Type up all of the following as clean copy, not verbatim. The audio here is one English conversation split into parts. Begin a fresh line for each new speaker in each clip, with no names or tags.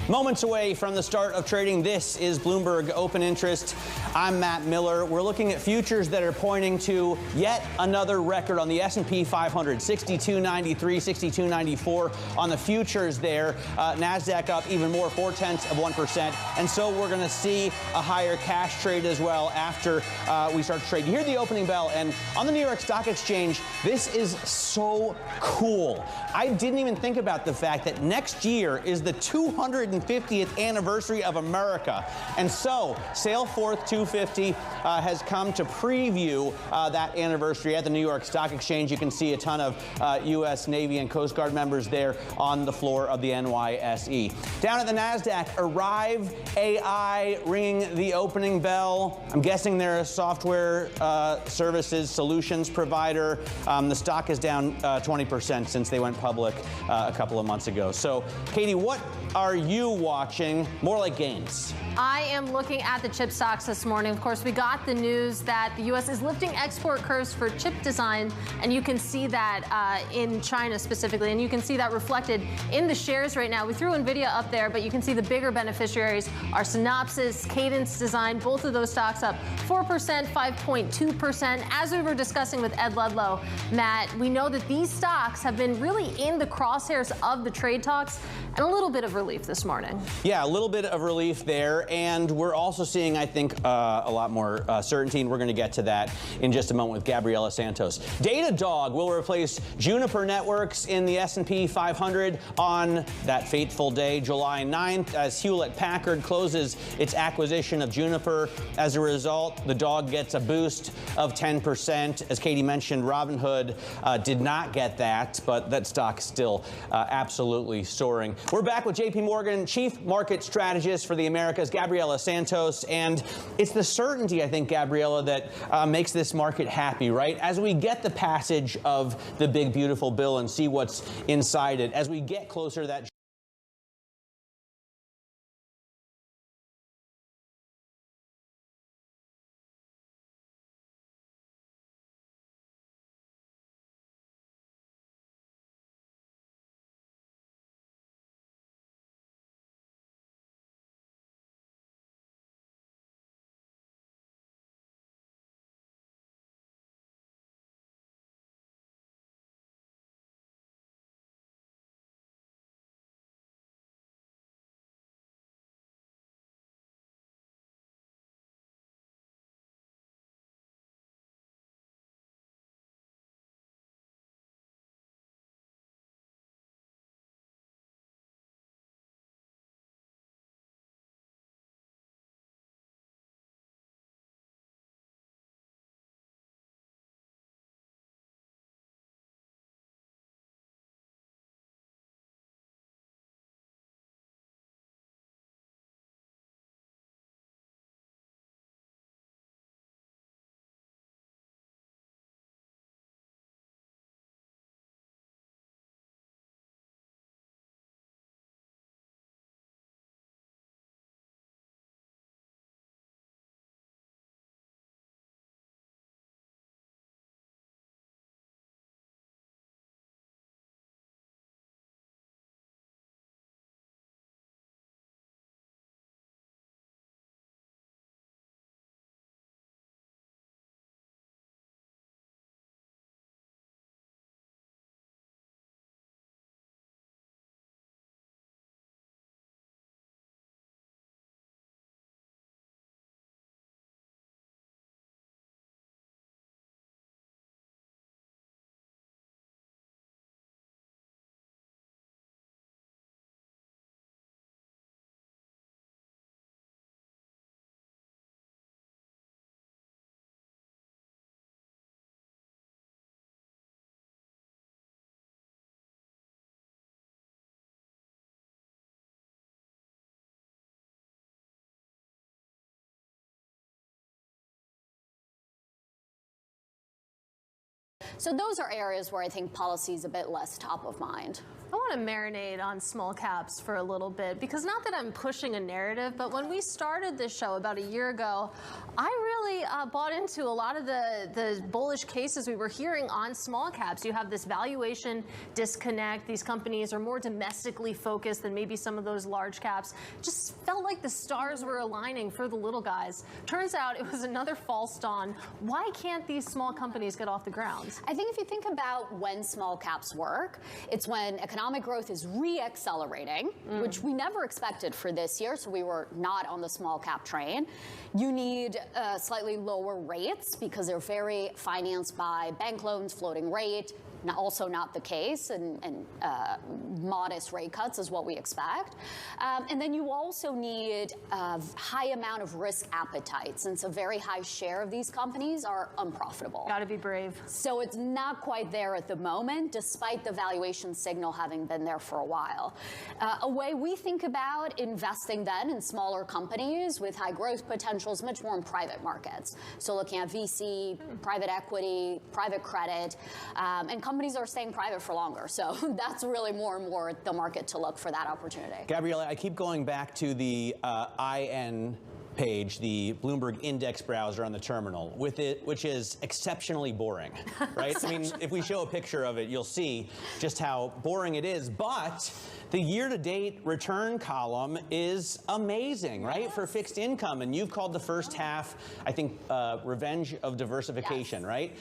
Moments away from the start of trading, this is Bloomberg Open Interest. I'm Matt Miller. We're looking at futures that are pointing to yet another record on the S&P 500, 62.93, 62.94 on the futures there. NASDAQ up even more, 0.4%. And so we're going to see a higher cash trade as well after we start to trade. You hear the opening bell, and on the New York Stock Exchange, this is so cool. I didn't even think about the fact that next year is the 250th anniversary of America. And so Sailforth 250 has come to preview that anniversary at the New York Stock Exchange. You can see a ton of U.S. Navy and Coast Guard members there on the floor of the NYSE. Down at the NASDAQ, Arrive AI ringing the opening bell. I'm guessing they're a software services solutions provider. The stock is down 20% since they went public a couple of months ago. So, Katie, what are you watching? More like gains.
I am looking at the chip stocks this morning. Of course, we got the news that the U.S. is lifting export curves for chip design, and you can see that in China specifically, and you can see that reflected in the shares right now. We threw NVIDIA up there, but you can see the bigger beneficiaries are Synopsys, Cadence Design, both of those stocks up 4%, 5.2%. As we were discussing with Ed Ludlow, Matt, we know that these stocks have been really in the crosshairs of the trade talks, and a little bit of relief this morning.
Yeah, a little bit of relief there, and we're also seeing, I think, a lot more certainty, and we're going to get to that in just a moment with Gabriela Santos. Datadog will replace Juniper Networks in the S&P 500 on that fateful day, July 9th, as Hewlett-Packard closes its acquisition of Juniper. As a result, the dog gets a boost of 10%. As Katie mentioned, Robinhood did not get that, but that stock still absolutely soaring. We're back with JP Morgan Chief Market Strategist for the Americas, Gabriela Santos, and it's the certainty, I think, Gabriela, that makes this market happy, right? As we get the passage of the big, beautiful bill and see what's inside it, as we get closer to that.
So those are areas where I think policy is a bit less top of mind.
I want to marinate on small caps for a little bit, because not that I'm pushing a narrative, but when we started this show about a year ago, I really really bought into a lot of the bullish cases we were hearing on small caps. You have this valuation disconnect. These companies are more domestically focused than maybe some of those large caps. Just felt like the stars were aligning for the little guys. Turns out it was another false dawn. Why can't these small companies get off the ground?
I think if you think about when small caps work, it's when economic growth is re-accelerating, which we never expected for this year, so we were not on the small cap train. You need slightly lower rates because they're very financed by bank loans, floating rate. Also not the case, and modest rate cuts is what we expect. And then you also need a high amount of risk appetite, since a very high share of these companies are unprofitable.
Got to be brave.
So it's not quite there at the moment, despite the valuation signal having been there for a while. A way we think about investing then in smaller companies with high growth potential is much more in private markets. So looking at VC, private equity, private credit, and companies are staying private for longer. So that's really more and more the market to look for that opportunity.
Gabriella, I keep going back to the IN page, the Bloomberg Index browser on the terminal, which is exceptionally boring, right? I mean, if we show a picture of it, you'll see just how boring it is. But the year-to-date return column is amazing, right, for fixed income. And you've called the first half, I think, revenge of diversification, right?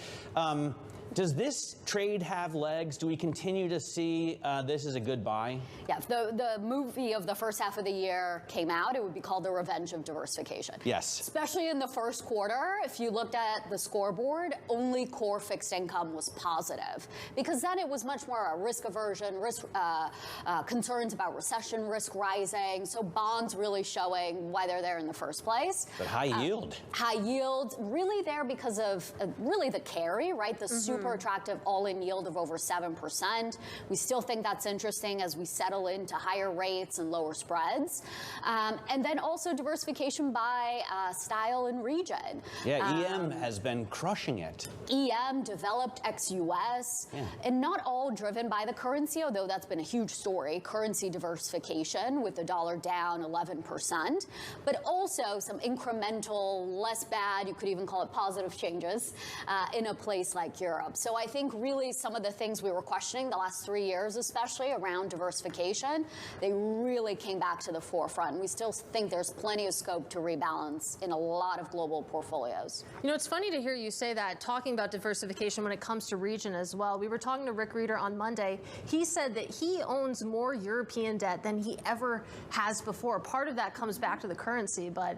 Does this trade have legs? Do we continue to see this as a good buy?
Yeah, if the movie of the first half of the year came out, it would be called The Revenge of Diversification.
Yes.
Especially in the first quarter, if you looked at the scoreboard, only core fixed income was positive. Because then it was much more a risk aversion, concerns about recession risk rising, so bonds really showing why they're there in the first place.
But high yield.
High yield, really there because of really the carry, right? The super attractive all-in yield of over 7%. We still think that's interesting as we settle into higher rates and lower spreads. And then also diversification by style and region.
Yeah, EM has been crushing it.
EM, developed ex-US, and not all driven by the currency, although that's been a huge story. Currency diversification with the dollar down 11%, but also some incremental, less bad, you could even call it positive changes in a place like Europe. So I think really some of the things we were questioning the last 3 years, especially around diversification, they really came back to the forefront. We still think there's plenty of scope to rebalance in a lot of global portfolios.
You know, it's funny to hear you say that, talking about diversification when it comes to region as well. We were talking to Rick Reeder on Monday. He said that he owns more European debt than he ever has before. Part of that comes back to the currency, but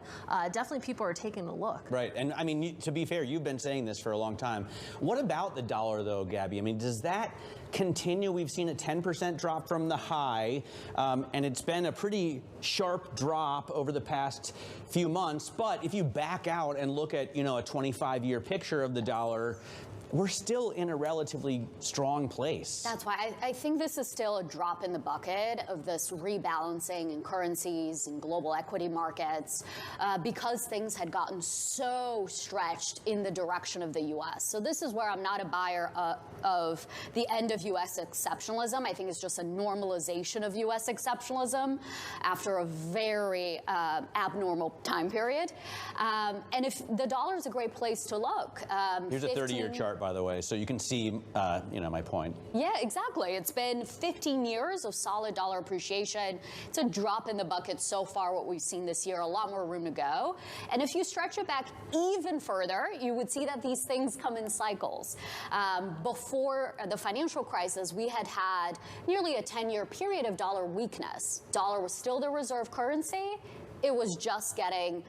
definitely people are taking a look.
Right, and I mean, to be fair, you've been saying this for a long time. What about the dollar, though, Gabby? I mean, does that continue? We've seen a 10% drop from the high, and it's been a pretty sharp drop over the past few months. But if you back out and look at, you know, a 25-year picture of the dollar, we're still in a relatively strong place.
That's why I think this is still a drop in the bucket of this rebalancing in currencies and global equity markets because things had gotten so stretched in the direction of the U.S. So this is where I'm not a buyer of the end of U.S. exceptionalism. I think it's just a normalization of U.S. exceptionalism after a very abnormal time period. And if the dollar is a great place to look.
Here's a 30-year chart, by the way, so you can see, you know, my point.
Yeah, exactly. It's been 15 years of solid dollar appreciation. It's a drop in the bucket so far, what we've seen this year, a lot more room to go. And if you stretch it back even further, you would see that these things come in cycles. Before the financial crisis, we had nearly a 10-year period of dollar weakness. Dollar was still the reserve currency. It was just getting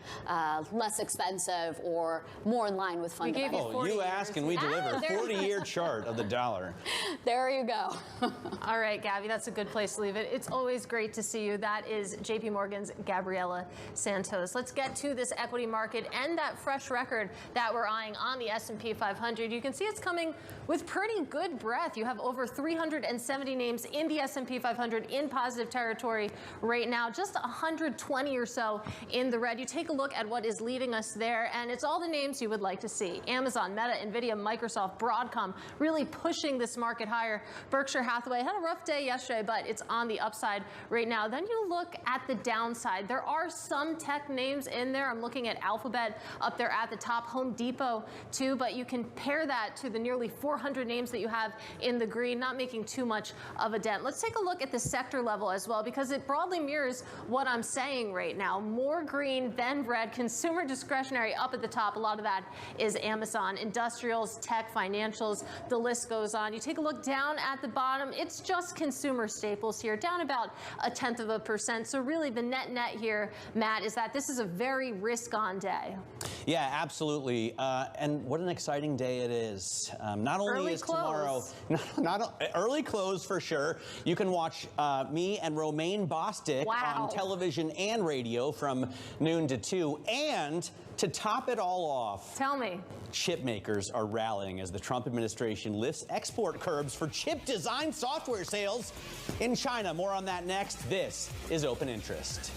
less expensive or more in line with fundamentals.
Oh, you ask and we deliver. 40-year chart of the dollar.
There you go.
All right, Gabby, that's a good place to leave it. It's always great to see you. That is JP Morgan's Gabriela Santos. Let's get to this equity market and that fresh record that we're eyeing on the S&P 500. You can see it's coming with pretty good breadth. You have over 370 names in the S&P 500 in positive territory right now. Just 120 or so so in the red. You take a look at what is leaving us there, and it's all the names you would like to see. Amazon, Meta, Nvidia, Microsoft, Broadcom, really pushing this market higher. Berkshire Hathaway had a rough day yesterday, but it's on the upside right now. Then you look at the downside. There are some tech names in there. I'm looking at Alphabet up there at the top, Home Depot too, but you can pair that to the nearly 400 names that you have in the green, not making too much of a dent. Let's take a look at the sector level as well, because it broadly mirrors what I'm saying right now. More green than red. Consumer discretionary up at the top. A lot of that is Amazon. Industrials, tech, financials, the list goes on. You take a look down at the bottom, it's just consumer staples here, down about 0.1%. So really the net here, Matt, is that this is a very risk-on day.
Yeah, absolutely. And what an exciting day it is. Not only
Early
is
close.
tomorrow, early close for sure. You can watch me and Romaine Bostick
Wow.
on television and radio from noon to 2. And to top it all off,
Tell me.
chip makers are rallying as the Trump administration lifts export curbs for chip design software sales in China. More on that next. This is Open Interest.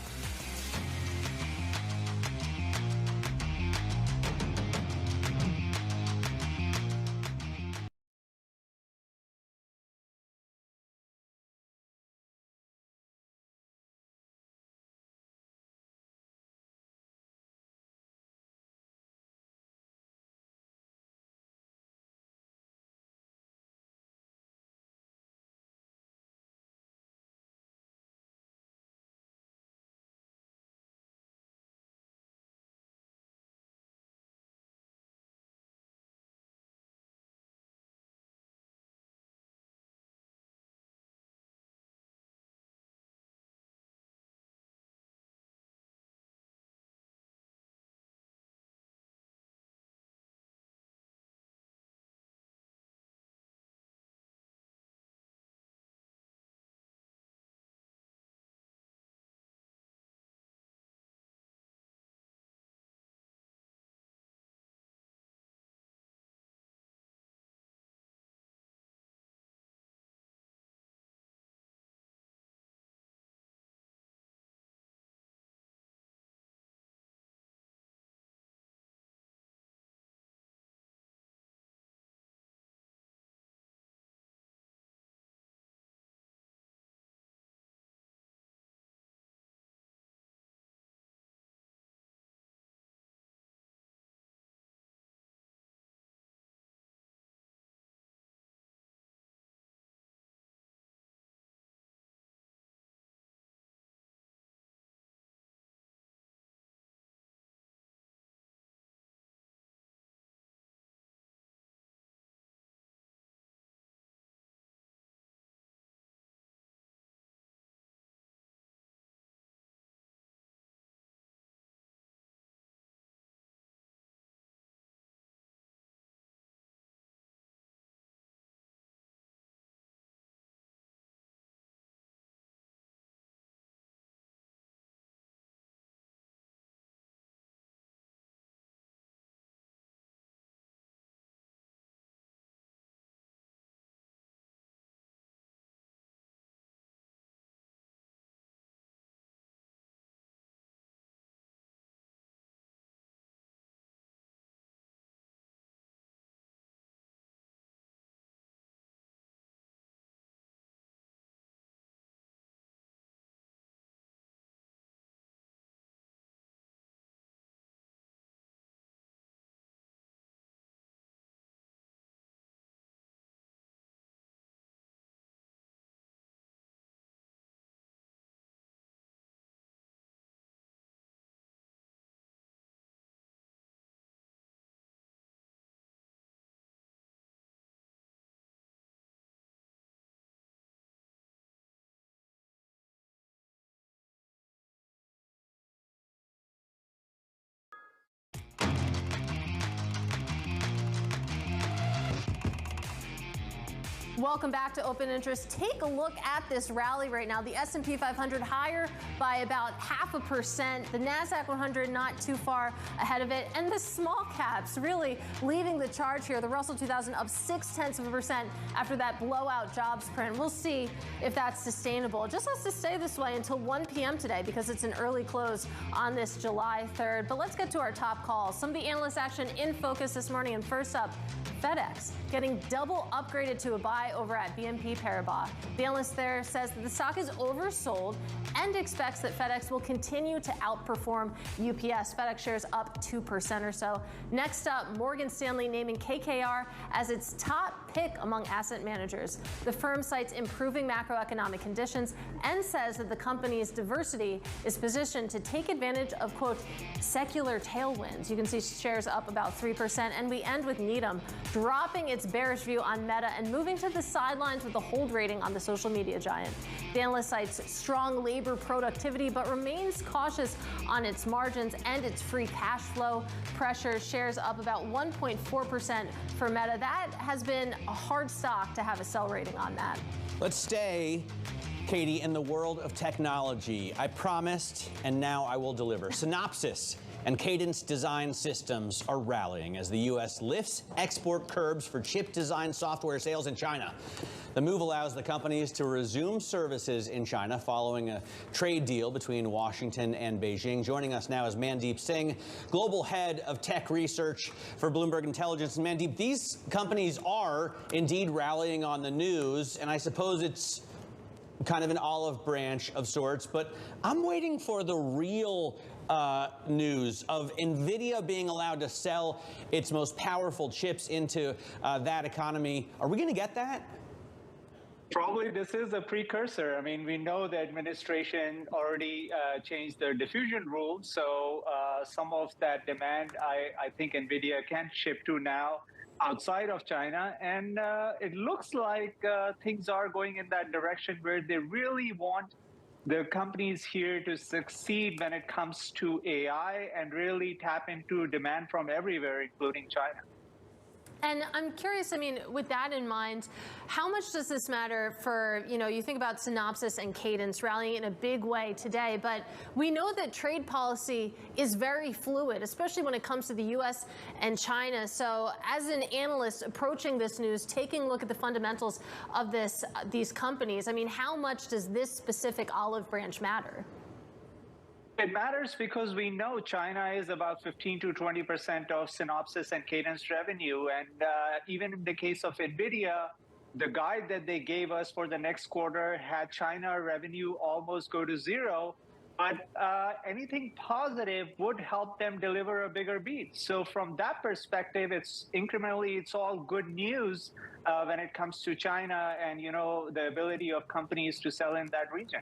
Welcome back to Open Interest. Take a look at this rally right now. The S&P 500 higher by about 0.5%. The NASDAQ 100 not too far ahead of it. And the small caps really leading the charge here. The Russell 2000 up 0.6% after that blowout jobs print. We'll see if that's sustainable. It just has to stay this way until 1 p.m. today because it's an early close on this July 3rd. But let's get to our top calls. Some of the analyst action in focus this morning. And first up, FedEx getting double upgraded to a buy over at BNP Paribas. The analyst there says that the stock is oversold and expects that FedEx will continue to outperform UPS. FedEx shares up 2% or so. Next up, Morgan Stanley naming KKR as its top pick among asset managers. The firm cites improving macroeconomic conditions and says that the company's diversity is positioned to take advantage of, quote, secular tailwinds. You can see shares up about 3%. And we end with Needham dropping its bearish view on Meta and moving to the sidelines with a hold rating on the social media giant. The analyst cites strong labor productivity, but remains cautious on its margins and its free cash flow. Pressure shares up about 1.4% for Meta. That has been a hard stock to have a sell rating on that.
Let's stay, Katie, in the world of technology. I promised, and now I will deliver. Synopsys and Cadence Design Systems are rallying as the U.S. lifts export curbs for chip design software sales in China. The move allows the companies to resume services in China following a trade deal between Washington and Beijing. Joining us now is Mandeep Singh, Global Head of Tech Research for Bloomberg Intelligence. And Mandeep, these companies are indeed rallying on the news, and I suppose it's kind of an olive branch of sorts, but I'm waiting for the real news of NVIDIA being allowed to sell its most powerful chips into that economy. Are we going to get that?
Probably this is a precursor. I mean, we know the administration already changed their diffusion rules, so some of that demand, I think NVIDIA can ship to now outside of China. And it looks like things are going in that direction where they really want the companies here to succeed when it comes to AI and really tap into demand from everywhere, including China.
And I'm curious, I mean, with that in mind, how much does this matter for, you think about Synopsys and Cadence rallying in a big way today, but we know that trade policy is very fluid, especially when it comes to the U.S. and China. So as an analyst approaching this news, taking a look at the fundamentals of these companies, I mean, how much does this specific olive branch matter?
It matters because we know China is about 15 to 20% of Synopsys and Cadence revenue. And even in the case of NVIDIA, the guide that they gave us for the next quarter had China revenue almost go to zero. But anything positive would help them deliver a bigger beat. So from that perspective, it's all good news when it comes to China and, the ability of companies to sell in that region.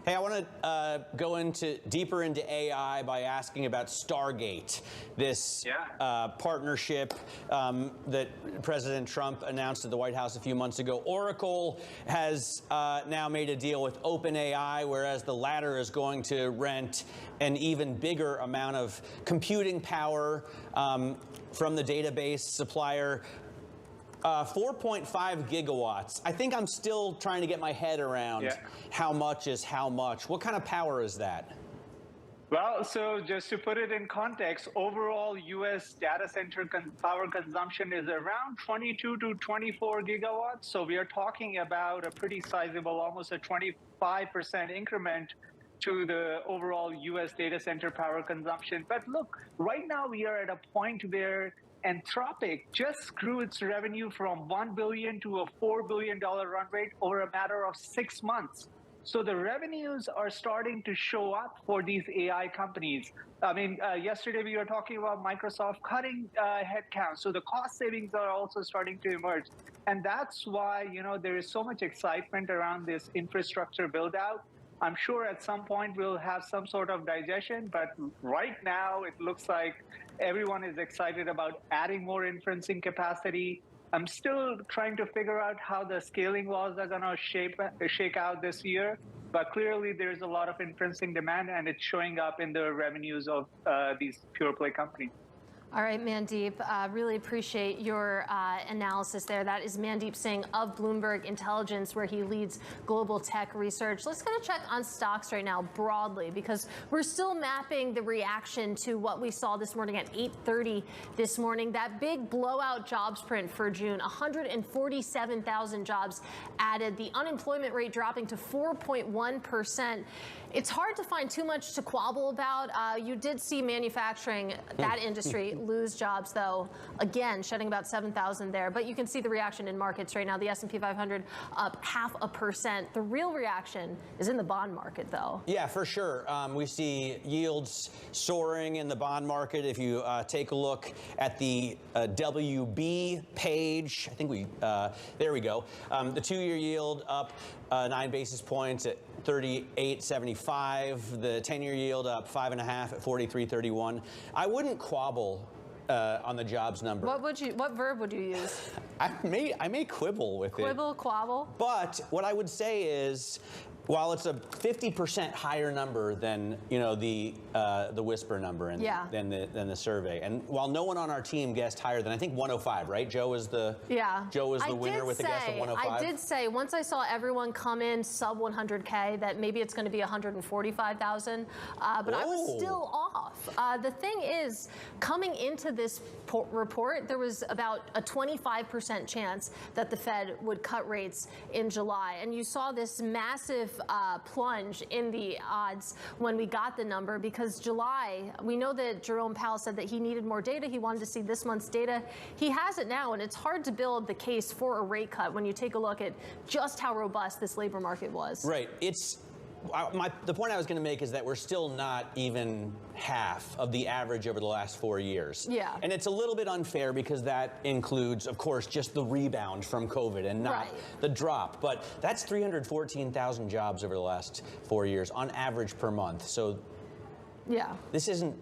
Hey, I want to go deeper into AI by asking about Stargate, this partnership that President Trump announced at the White House a few months ago. Oracle has now made a deal with OpenAI, whereas the latter is going to rent an even bigger amount of computing power from the database supplier. 4.5 gigawatts. I think I'm still trying to get my head around how much is how much. What kind of power is that?
Well, so just to put it in context, overall U.S. data center power consumption is around 22 to 24 gigawatts. So we are talking about a pretty sizable, almost a 25% increment to the overall U.S. data center power consumption. But look, right now we are at a point where Anthropic just grew its revenue from $1 billion to a $4 billion run rate over a matter of 6 months. So the revenues are starting to show up for these AI companies. I mean, yesterday we were talking about Microsoft cutting headcount. So the cost savings are also starting to emerge. And that's why, there is so much excitement around this infrastructure build out. I'm sure at some point we'll have some sort of digestion, but right now it looks like everyone is excited about adding more inferencing capacity. I'm still trying to figure out how the scaling laws are going to shake out this year, but clearly there's a lot of inferencing demand and it's showing up in the revenues of these pure play companies.
All right, Mandeep, really appreciate your analysis there. That is Mandeep Singh of Bloomberg Intelligence, where he leads global tech research. Let's kind of check on stocks right now broadly, because we're still mapping the reaction to what we saw this morning at 8:30 this morning. That big blowout jobs print for June, 147,000 jobs added. The unemployment rate dropping to 4.1%. It's hard to find too much to quabble about. You did see manufacturing, that industry, lose jobs, though, again, shedding about 7,000 there. But you can see the reaction in markets right now. The S&P 500 up 0.5%. The real reaction is in the bond market, though.
Yeah, for sure. We see yields soaring in the bond market. If you take a look at the WB page, I think there we go. The 2-year yield up 9 basis points at 38.75. The 10-year yield up 5.5 at 43.31. I wouldn't quabble on the jobs number.
What verb would you use?
I may quibble with it.
Quibble, quabble.
But what I would say is, while it's a 50% higher number than the whisper number and than the survey, and while no one on our team guessed higher than I think 105, right? Joe was the winner with a guess of 105.
I did say once I saw everyone come in sub 100K that maybe it's going to be 145,000, but I was still off. The thing is, coming into this report, there was about a 25% chance that the Fed would cut rates in July, and you saw this massive plunge in the odds when we got the number, because July, we know that Jerome Powell said that he needed more data. He wanted to see this month's data. He has it now, and it's hard to build the case for a rate cut when you take a look at just how robust this labor market was.
Right. The point I was going to make is that we're still not even half of the average over the last 4 years.
Yeah.
And it's a little bit unfair because that includes, of course, just the rebound from COVID and not the drop. But that's 314,000 jobs over the last 4 years on average per month. So this isn't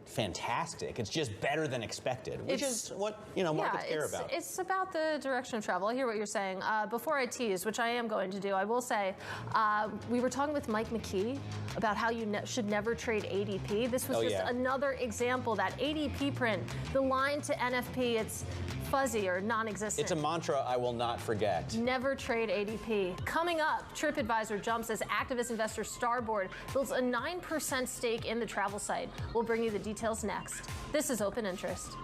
fantastic. It's just better than expected, which is what markets care about.
It's about the direction of travel. I hear what you're saying. Before I tease, which I am going to do, I will say we were talking with Mike McKee about how you should never trade ADP. This was another example. That ADP print, the line to NFP, it's fuzzy or non-existent.
It's a mantra I will not forget.
Never trade ADP. Coming up, TripAdvisor jumps as activist investor Starboard builds a 9% stake in the travel site. We'll bring you the details next. This is Open Interest.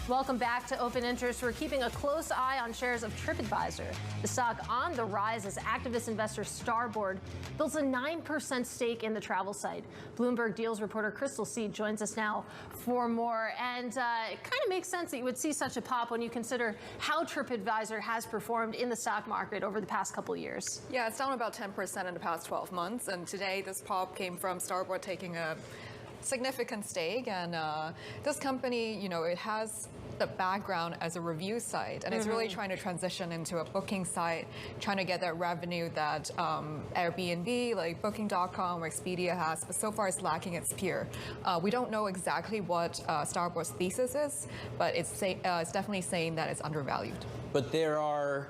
Welcome back to Open Interest. We're keeping a close eye on shares of TripAdvisor. The stock on the rise as activist investor Starboard builds a 9% stake in the travel site. Bloomberg Deals reporter Crystal C joins us now for more. And it kind of makes sense that you would see such a pop when you consider how TripAdvisor has performed in the stock market over the past couple of years.
Yeah, it's down about 10% in the past 12 months. And today, this pop came from Starboard taking a significant stake. And this company, you know, it has the background as a review site, and it's really trying to transition into a booking site, trying to get that revenue that Airbnb, like Booking.com or Expedia has, but so far it's lacking its peer. We don't know exactly what Starboard's thesis is, but it's definitely saying that it's undervalued.
But there are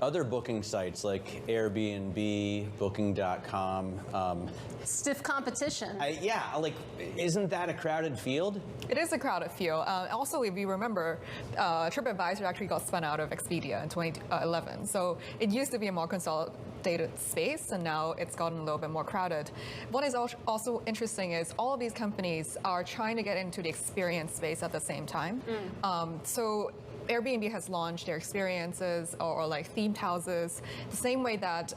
other booking sites like Airbnb, Booking.com.
Stiff competition.
Yeah, like, isn't that a crowded field?
It is a crowded field. Also, if you remember, TripAdvisor actually got spun out of Expedia in 2011. So it used to be a more consolidated space, and now it's gotten a little bit more crowded. What is also interesting is all of these companies are trying to get into the experience space at the same time. So Airbnb has launched their experiences or like themed houses, the same way that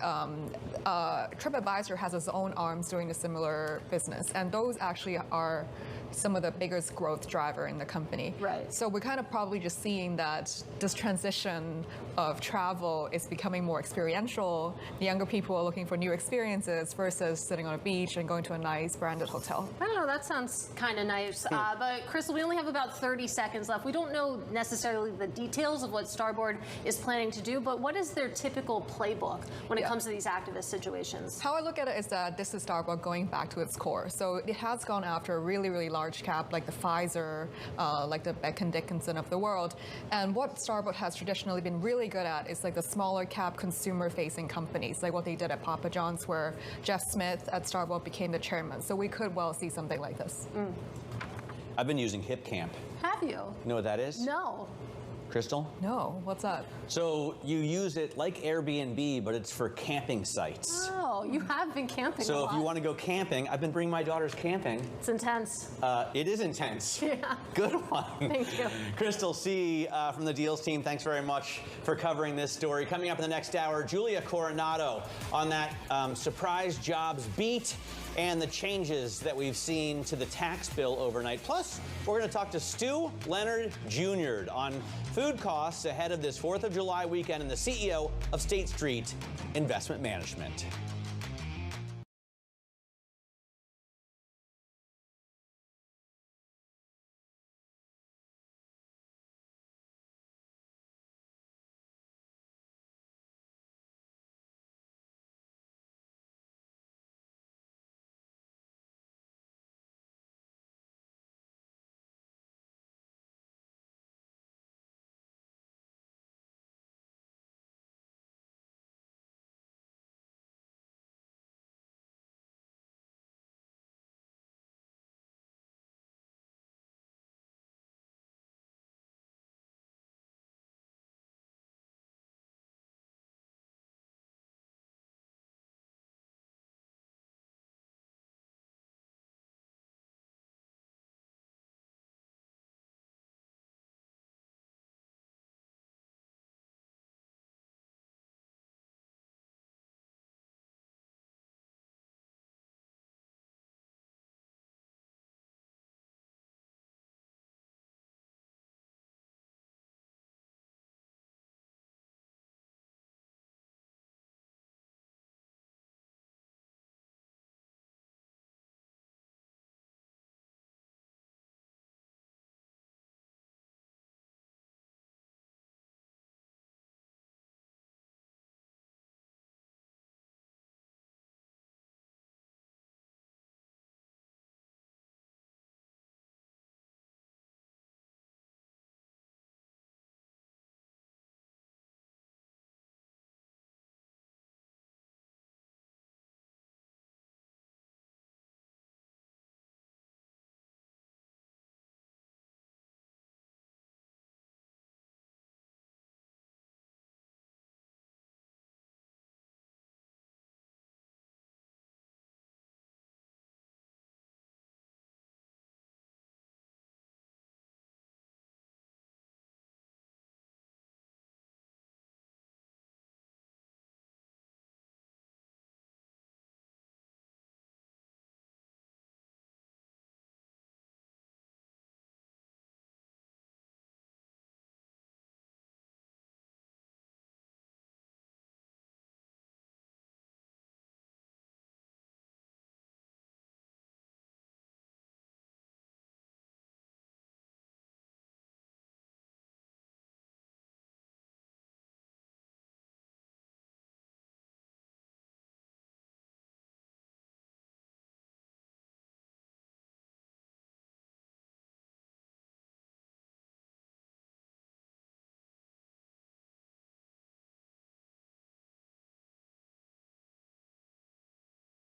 TripAdvisor has its own arms doing a similar business. And those actually are some of the biggest growth driver in the company.
Right.
So we're kind of probably just seeing that this transition of travel is becoming more experiential. The younger people are looking for new experiences versus sitting on a beach and going to a nice branded hotel.
I don't know, that sounds kind of nice. But Crystal, we only have about 30 seconds left. We don't know necessarily the details of what Starboard is planning to do, but what is their typical playbook when it comes to these activist situations?
How I look at it is that this is Starboard going back to its core. So it has gone after a really, really large cap like the Pfizer, like the Becton Dickinson of the world. And what Starboard has traditionally been really good at is like the smaller cap consumer facing companies, like what they did at Papa John's, where Jeff Smith at Starboard became the chairman. So we could well see something like this.
I've been using HipCamp.
Have you?
You know what that is?
No.
Crystal?
No, what's that?
So you use it like Airbnb, but it's for camping sites.
Oh, you have been camping a
So
lot.
if you want to go camping, I've been bringing my daughters camping.
It's intense.
It is intense.
Yeah.
Good one.
Thank you.
Crystal C. From the Deals team, thanks very much for covering this story. Coming up in the next hour, Julia Coronado on that surprise jobs beat and the changes that we've seen to the tax bill overnight. Plus, we're going to talk to Stu Leonard Jr. on food costs ahead of this 4th of July weekend and the CEO of State Street Investment Management.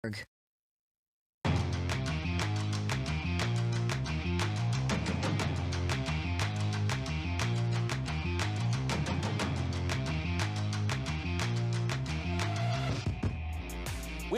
We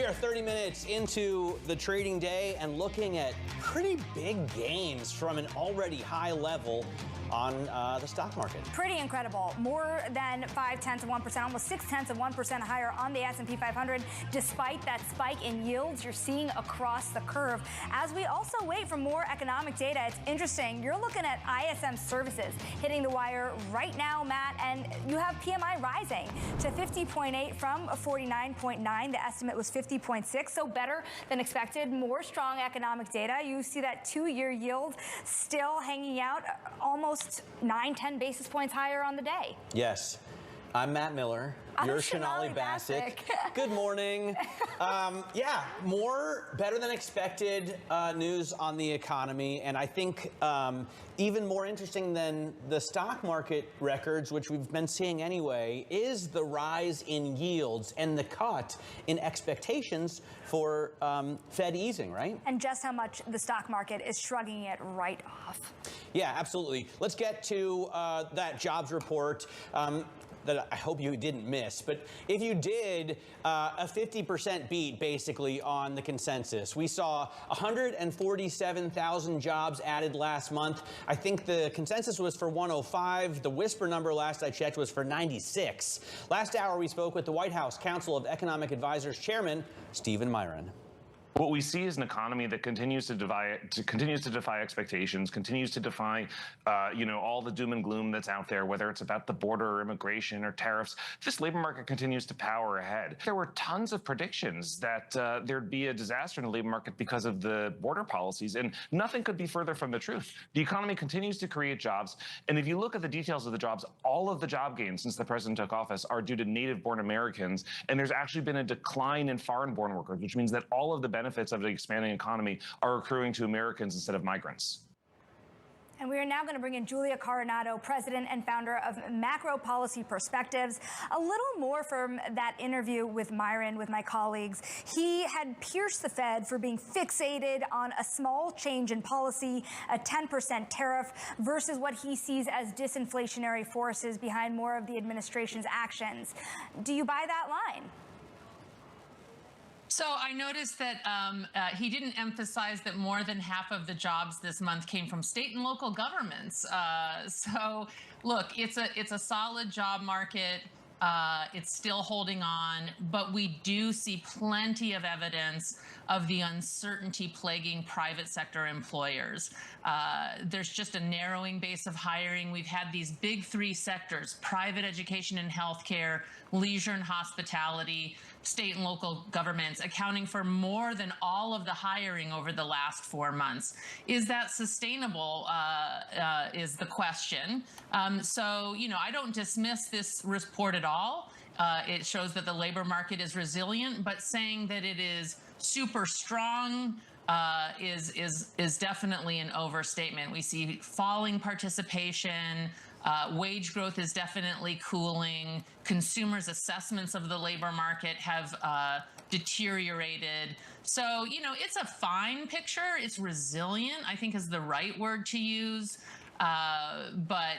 are 30 minutes into the trading day and looking at pretty big gains from an already high level on the stock market.
Pretty incredible. More than 0.5%, almost 0.6% higher on the S&P 500, despite that spike in yields you're seeing across the curve. As we also wait for more economic data, it's interesting. You're looking at ISM services hitting the wire right now, Matt, and you have PMI rising to 50.8 from 49.9. The estimate was 50.6, so better than expected. More strong economic data. You see that 2-year yield still hanging out almost 9-10 basis points higher on the day.
Yes. I'm Matt Miller. You're Shonali Bassick. Good morning. Yeah, better than expected news on the economy. And I think even more interesting than the stock market records, which we've been seeing anyway, is the rise in yields and the cut in expectations for Fed easing, right?
And just how much the stock market is shrugging it right off.
Yeah, absolutely. Let's get to that jobs report. That I hope you didn't miss. But if you did, a 50% beat basically on the consensus. We saw 147,000 jobs added last month. I think the consensus was for 105. The whisper number last I checked was for 96. Last hour we spoke with the White House Council of Economic Advisors Chairman Stephen Myron.
What we see is an economy that continues to defy expectations, continues to defy, all the doom and gloom that's out there, whether it's about the border or immigration or tariffs. This labor market continues to power ahead. There were tons of predictions that there'd be a disaster in the labor market because of the border policies, and nothing could be further from the truth. The economy continues to create jobs, and if you look at the details of the jobs, all of the job gains since the president took office are due to native-born Americans, and there's actually been a decline in foreign-born workers, which means that all of the benefits of the expanding economy are accruing to Americans instead of migrants.
And we are now going to bring in Julia Coronado, president and founder of Macro Policy Perspectives. A little more from that interview with Myron, with my colleagues. He had pierced the Fed for being fixated on a small change in policy, a 10% tariff, versus what he sees as disinflationary forces behind more of the administration's actions. Do you buy that line?
So I noticed that he didn't emphasize that more than half of the jobs this month came from state and local governments. So look, it's a solid job market. It's still holding on, but we do see plenty of evidence of the uncertainty plaguing private sector employers. There's just a narrowing base of hiring. We've had these big 3 sectors: private education and healthcare, leisure and hospitality, state and local governments, accounting for more than all of the hiring over the last 4 months. Is that sustainable, is the question. So, I don't dismiss this report at all. It shows that the labor market is resilient, but saying that it is super strong is definitely an overstatement. We see falling participation. Wage growth is definitely cooling. Consumers' assessments of the labor market have deteriorated. So, it's a fine picture. It's resilient, I think, is the right word to use. But,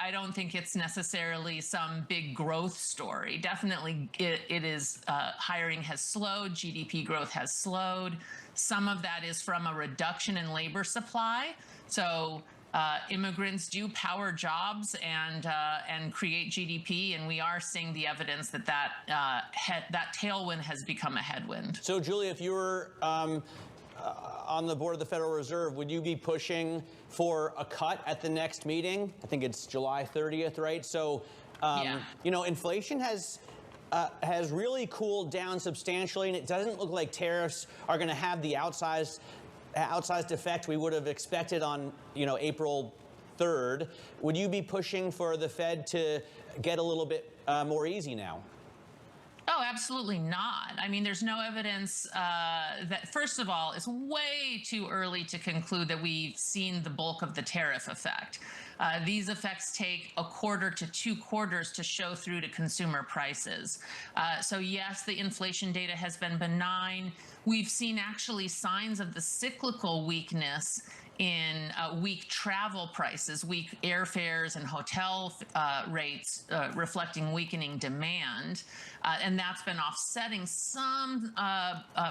I don't think it's necessarily some big growth story. Definitely it is, hiring has slowed, GDP growth has slowed. Some of that is from a reduction in labor supply. So immigrants do power jobs and create GDP, and we are seeing the evidence that tailwind has become a headwind.
So, Julia, if you were on the board of the Federal Reserve, would you be pushing for a cut at the next meeting? I think it's July 30th, right? So, inflation has really cooled down substantially, and it doesn't look like tariffs are going to have the outsized effect we would have expected on, April 3rd. Would you be pushing for the Fed to get a little bit more easy now?
Oh, absolutely not. I mean, there's no evidence that, first of all, it's way too early to conclude that we've seen the bulk of the tariff effect. These effects take a quarter to 2 quarters to show through to consumer prices. So yes, the inflation data has been benign. We've seen actually signs of the cyclical weakness in weak travel prices, weak airfares and hotel rates reflecting weakening demand. And that's been offsetting some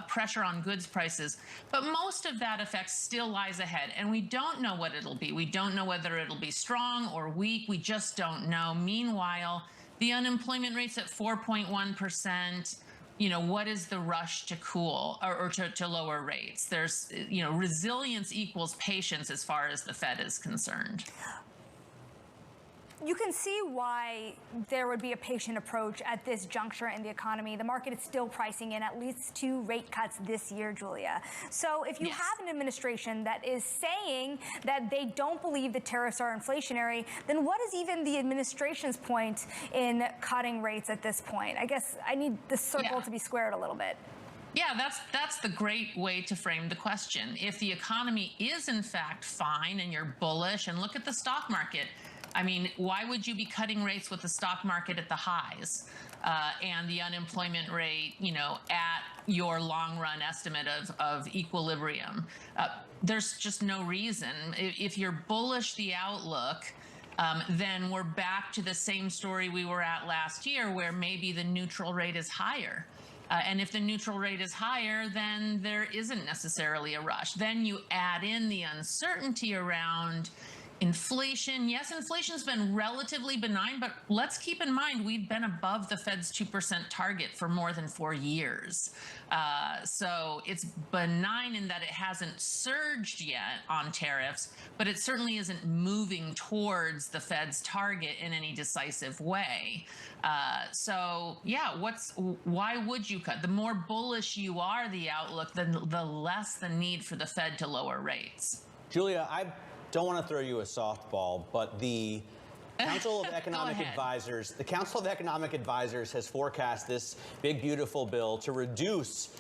pressure on goods prices. But most of that effect still lies ahead. And we don't know what it'll be. We don't know whether it'll be strong or weak. We just don't know. Meanwhile, the unemployment rate's at 4.1%. You know, what is the rush to cool or to lower rates? There's, you know, resilience equals patience as far as the Fed is concerned.
You can see why there would be a patient approach at this juncture in the economy. The market is still pricing in at least 2 rate cuts this year, Julia. So if you have an administration that is saying that they don't believe the tariffs are inflationary, then what is even the administration's point in cutting rates at this point? I guess I need the circle to be squared a little bit.
Yeah, that's the great way to frame the question. If the economy is in fact fine and you're bullish, and look at the stock market, I mean, why would you be cutting rates with the stock market at the highs and the unemployment rate, you know, at your long run estimate of equilibrium? There's just no reason. If you're bullish the outlook, then we're back to the same story we were at last year, where maybe the neutral rate is higher. And if the neutral rate is higher, then there isn't necessarily a rush. Then you add in the uncertainty around inflation. Yes, inflation's been relatively benign, but let's keep in mind we've been above the Fed's 2% target for more than 4 years. So it's benign in that it hasn't surged yet on tariffs, but it certainly isn't moving towards the Fed's target in any decisive way. So yeah, why would you cut? The more bullish you are the outlook, the less the need for the Fed to lower rates.
Julia, I don't want to throw you a softball, but the Council of Economic Advisors, has forecast this big, beautiful bill to reduce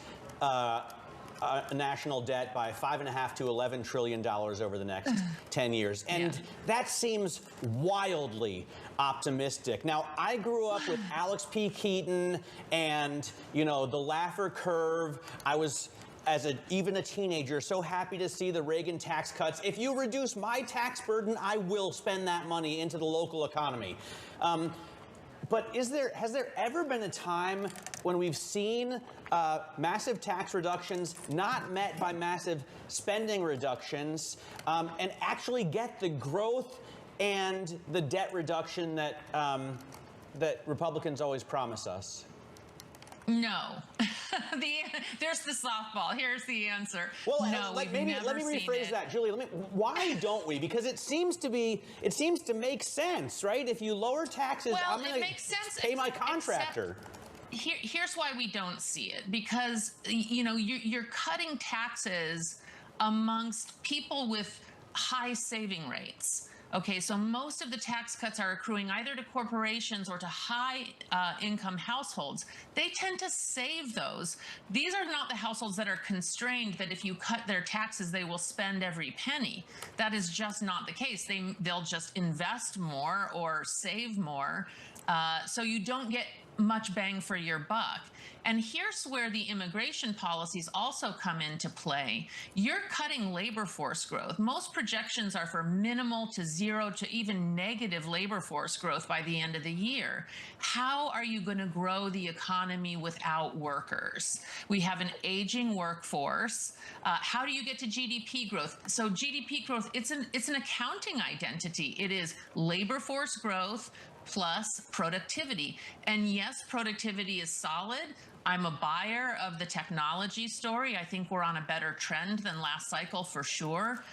national debt by $5.5 to $11 trillion over the next 10 years. And that seems wildly optimistic. Now, I grew up with Alex P. Keaton and, you know, the Laffer curve. I was, even a teenager, so happy to see the Reagan tax cuts. If you reduce my tax burden, I will spend that money into the local economy. But has there ever been a time when we've seen massive tax reductions not met by massive spending reductions and actually get the growth and the debt reduction that that Republicans always promise us?
No. There's the softball. Here's the answer.
Well,
no,
let me rephrase that, Julie. Why don't we? Because it seems to make sense, right? If you lower taxes,
well,
I'm going to pay my contractor.
Here's why we don't see it. Because, you know, you're cutting taxes amongst people with high saving rates. Okay, so most of the tax cuts are accruing either to corporations or to high income households. They tend to save those. These are not the households that are constrained that if you cut their taxes, they will spend every penny. That is just not the case. They'll just invest more or save more. So you don't get much bang for your buck. And here's where the immigration policies also come into play. You're cutting labor force growth. Most projections are for minimal to zero to even negative labor force growth by the end of the year. How are you going to grow the economy without workers? We have an aging workforce. How do you get to GDP growth? So GDP growth, it's an accounting identity. It is labor force growth plus productivity. And yes, productivity is solid. I'm a buyer of the technology story. I think we're on a better trend than last cycle for sure.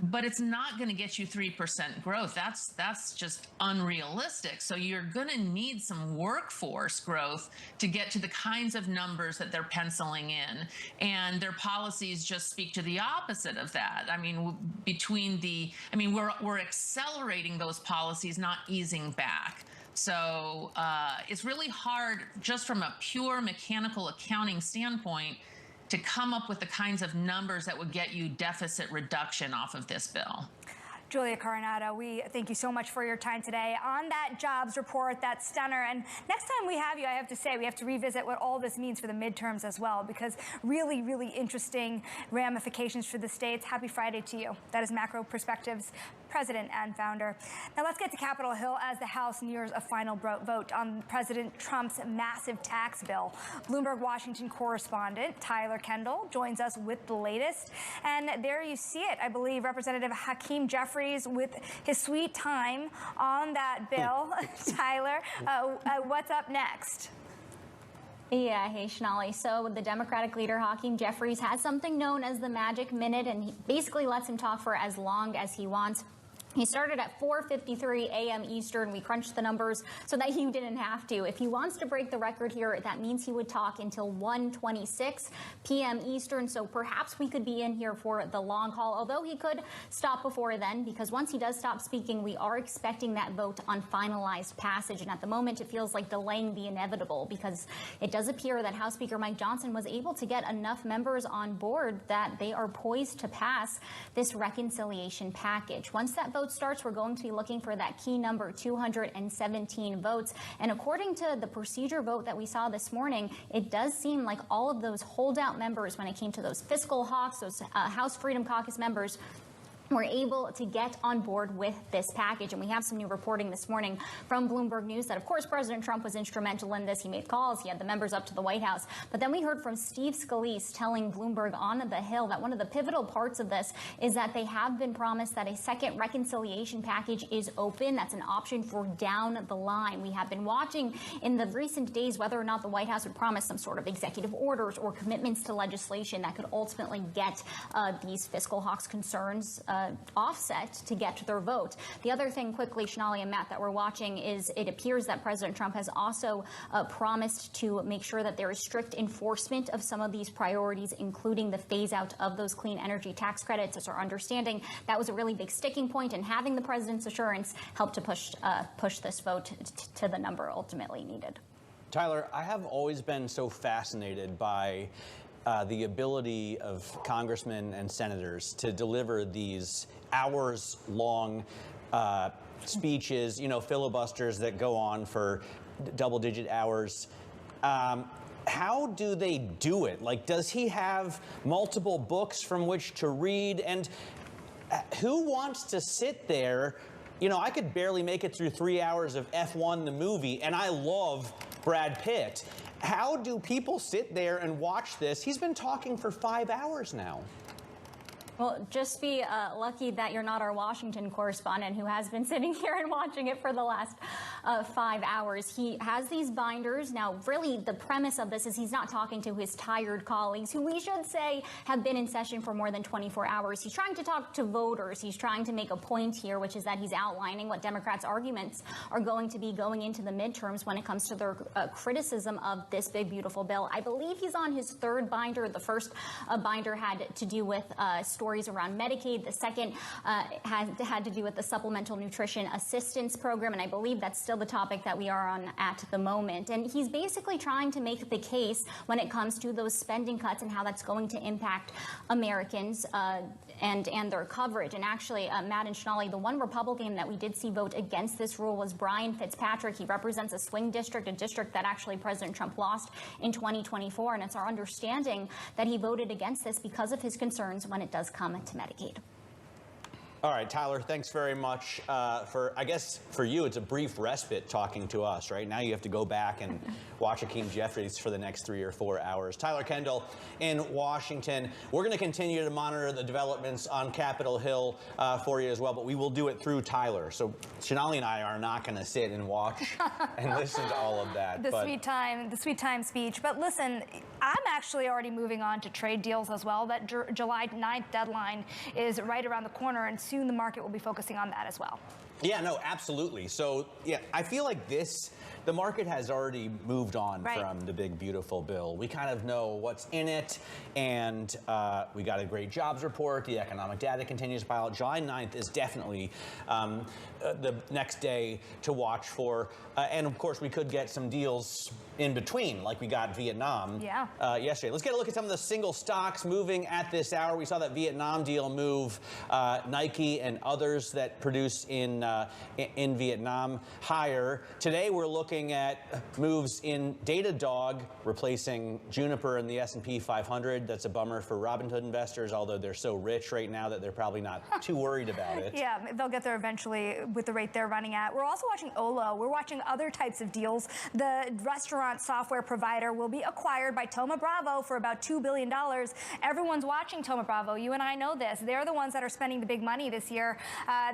But it's not going to get you 3% growth. That's just unrealistic. So you're going to need some workforce growth to get to the kinds of numbers that they're penciling in. And their policies just speak to the opposite of that. I mean, we're accelerating those policies, not easing back. So it's really hard, just from a pure mechanical accounting standpoint, to come up with the kinds of numbers that would get you deficit reduction off of this bill.
Julia Coronado, we thank you so much for your time today on that jobs report, that stunner. And next time we have you, I have to say, we have to revisit what all this means for the midterms as well, because really, really interesting ramifications for the states. Happy Friday to you. That is Macro Perspectives president and founder. Now let's get to Capitol Hill as the House nears a final vote on President Trump's massive tax bill. Bloomberg Washington correspondent Tyler Kendall joins us with the latest. And there you see it, I believe, Representative Hakeem Jeffries with his sweet time on that bill. Tyler, what's up next?
Yeah, hey, Sonali. So the Democratic leader, Hakeem Jeffries, has something known as the Magic Minute, and he basically lets him talk for as long as he wants. He started at 4:53 a.m. Eastern. We crunched the numbers so that he didn't have to. If he wants to break the record here, that means he would talk until 1:26 p.m. Eastern. So perhaps we could be in here for the long haul, although he could stop before then, because once he does stop speaking, we are expecting that vote on finalized passage. And at the moment, it feels like delaying the inevitable, because it does appear that House Speaker Mike Johnson was able to get enough members on board that they are poised to pass this reconciliation package. Once that vote starts, we're going to be looking for that key number, 217 votes. And according to the procedure vote that we saw this morning, it does seem like all of those holdout members, when it came to those fiscal hawks, those House Freedom Caucus members, were able to get on board with this package. And we have some new reporting this morning from Bloomberg News that, of course, President Trump was instrumental in this. He made calls. He had the members up to the White House. But then we heard from Steve Scalise telling Bloomberg on the Hill that one of the pivotal parts of this is that they have been promised that a second reconciliation package is open. That's an option for down the line. We have been watching in the recent days whether or not the White House would promise some sort of executive orders or commitments to legislation that could ultimately get these fiscal hawks' concerns offset to get to their vote. The other thing quickly, Sonali and Matt, that we're watching is it appears that President Trump has also promised to make sure that there is strict enforcement of some of these priorities, including the phase out of those clean energy tax credits. As our understanding, that was a really big sticking point, and having the president's assurance helped to push this vote to the number ultimately needed.
Tyler, I have always been so fascinated by the ability of congressmen and senators to deliver these hours-long speeches, filibusters that go on for double-digit hours. How do they do it? Like, does he have multiple books from which to read? And who wants to sit there? I could barely make it through 3 hours of F1 the movie, and I love Brad Pitt. How do people sit there and watch this? He's been talking for 5 hours now.
Well, just be lucky that you're not our Washington correspondent who has been sitting here and watching it for the last 5 hours. He has these binders. Now, really, the premise of this is he's not talking to his tired colleagues, who we should say have been in session for more than 24 hours. He's trying to talk to voters. He's trying to make a point here, which is that he's outlining what Democrats' arguments are going to be going into the midterms when it comes to their criticism of this big, beautiful bill. I believe he's on his third binder. The first binder had to do with stories around Medicaid. The second had to do with the Supplemental Nutrition Assistance Program, and I believe that's still the topic that we are on at the moment. And he's basically trying to make the case when it comes to those spending cuts and how that's going to impact Americans and their coverage. And actually, Matt and Sonali, the one Republican that we did see vote against this rule was Brian Fitzpatrick. He represents a swing district, a district that actually President Trump lost in 2024. And it's our understanding that he voted against this because of his concerns when it does come to Medicaid.
All right, Tyler, thanks very much I guess for you, it's a brief respite talking to us, right? Now you have to go back and watch Hakeem Jeffries for the next 3 or 4 hours. Tyler Kendall in Washington. We're going to continue to monitor the developments on Capitol Hill for you as well, but we will do it through Tyler. So Sonali and I are not going to sit and watch and listen to all of that.
The sweet time speech. But listen, I'm actually already moving on to trade deals as well. That July 9th deadline is right around the corner, and soon soon the market will be focusing on that as well.
Yeah, no, absolutely. So, yeah, I feel like the market has already moved on from the big, beautiful bill. We kind of know what's in it, and we got a great jobs report. The economic data continues to pile out. July 9th is definitely the next day to watch for. And, of course, we could get some deals in between, like we got Vietnam yesterday. Let's get a look at some of the single stocks moving at this hour. We saw that Vietnam deal move Nike and others that produce in Vietnam higher. Today, we're looking at moves in Datadog replacing Juniper in the S&P 500. That's a bummer for Robinhood investors, although they're so rich right now that they're probably not too worried about it.
Yeah, they'll get there eventually with the rate they're running at. We're also watching Olo. We're watching other types of deals. The restaurant software provider will be acquired by Thoma Bravo for about $2 billion. Everyone's watching Thoma Bravo. You and I know this. They're the ones that are spending the big money this year.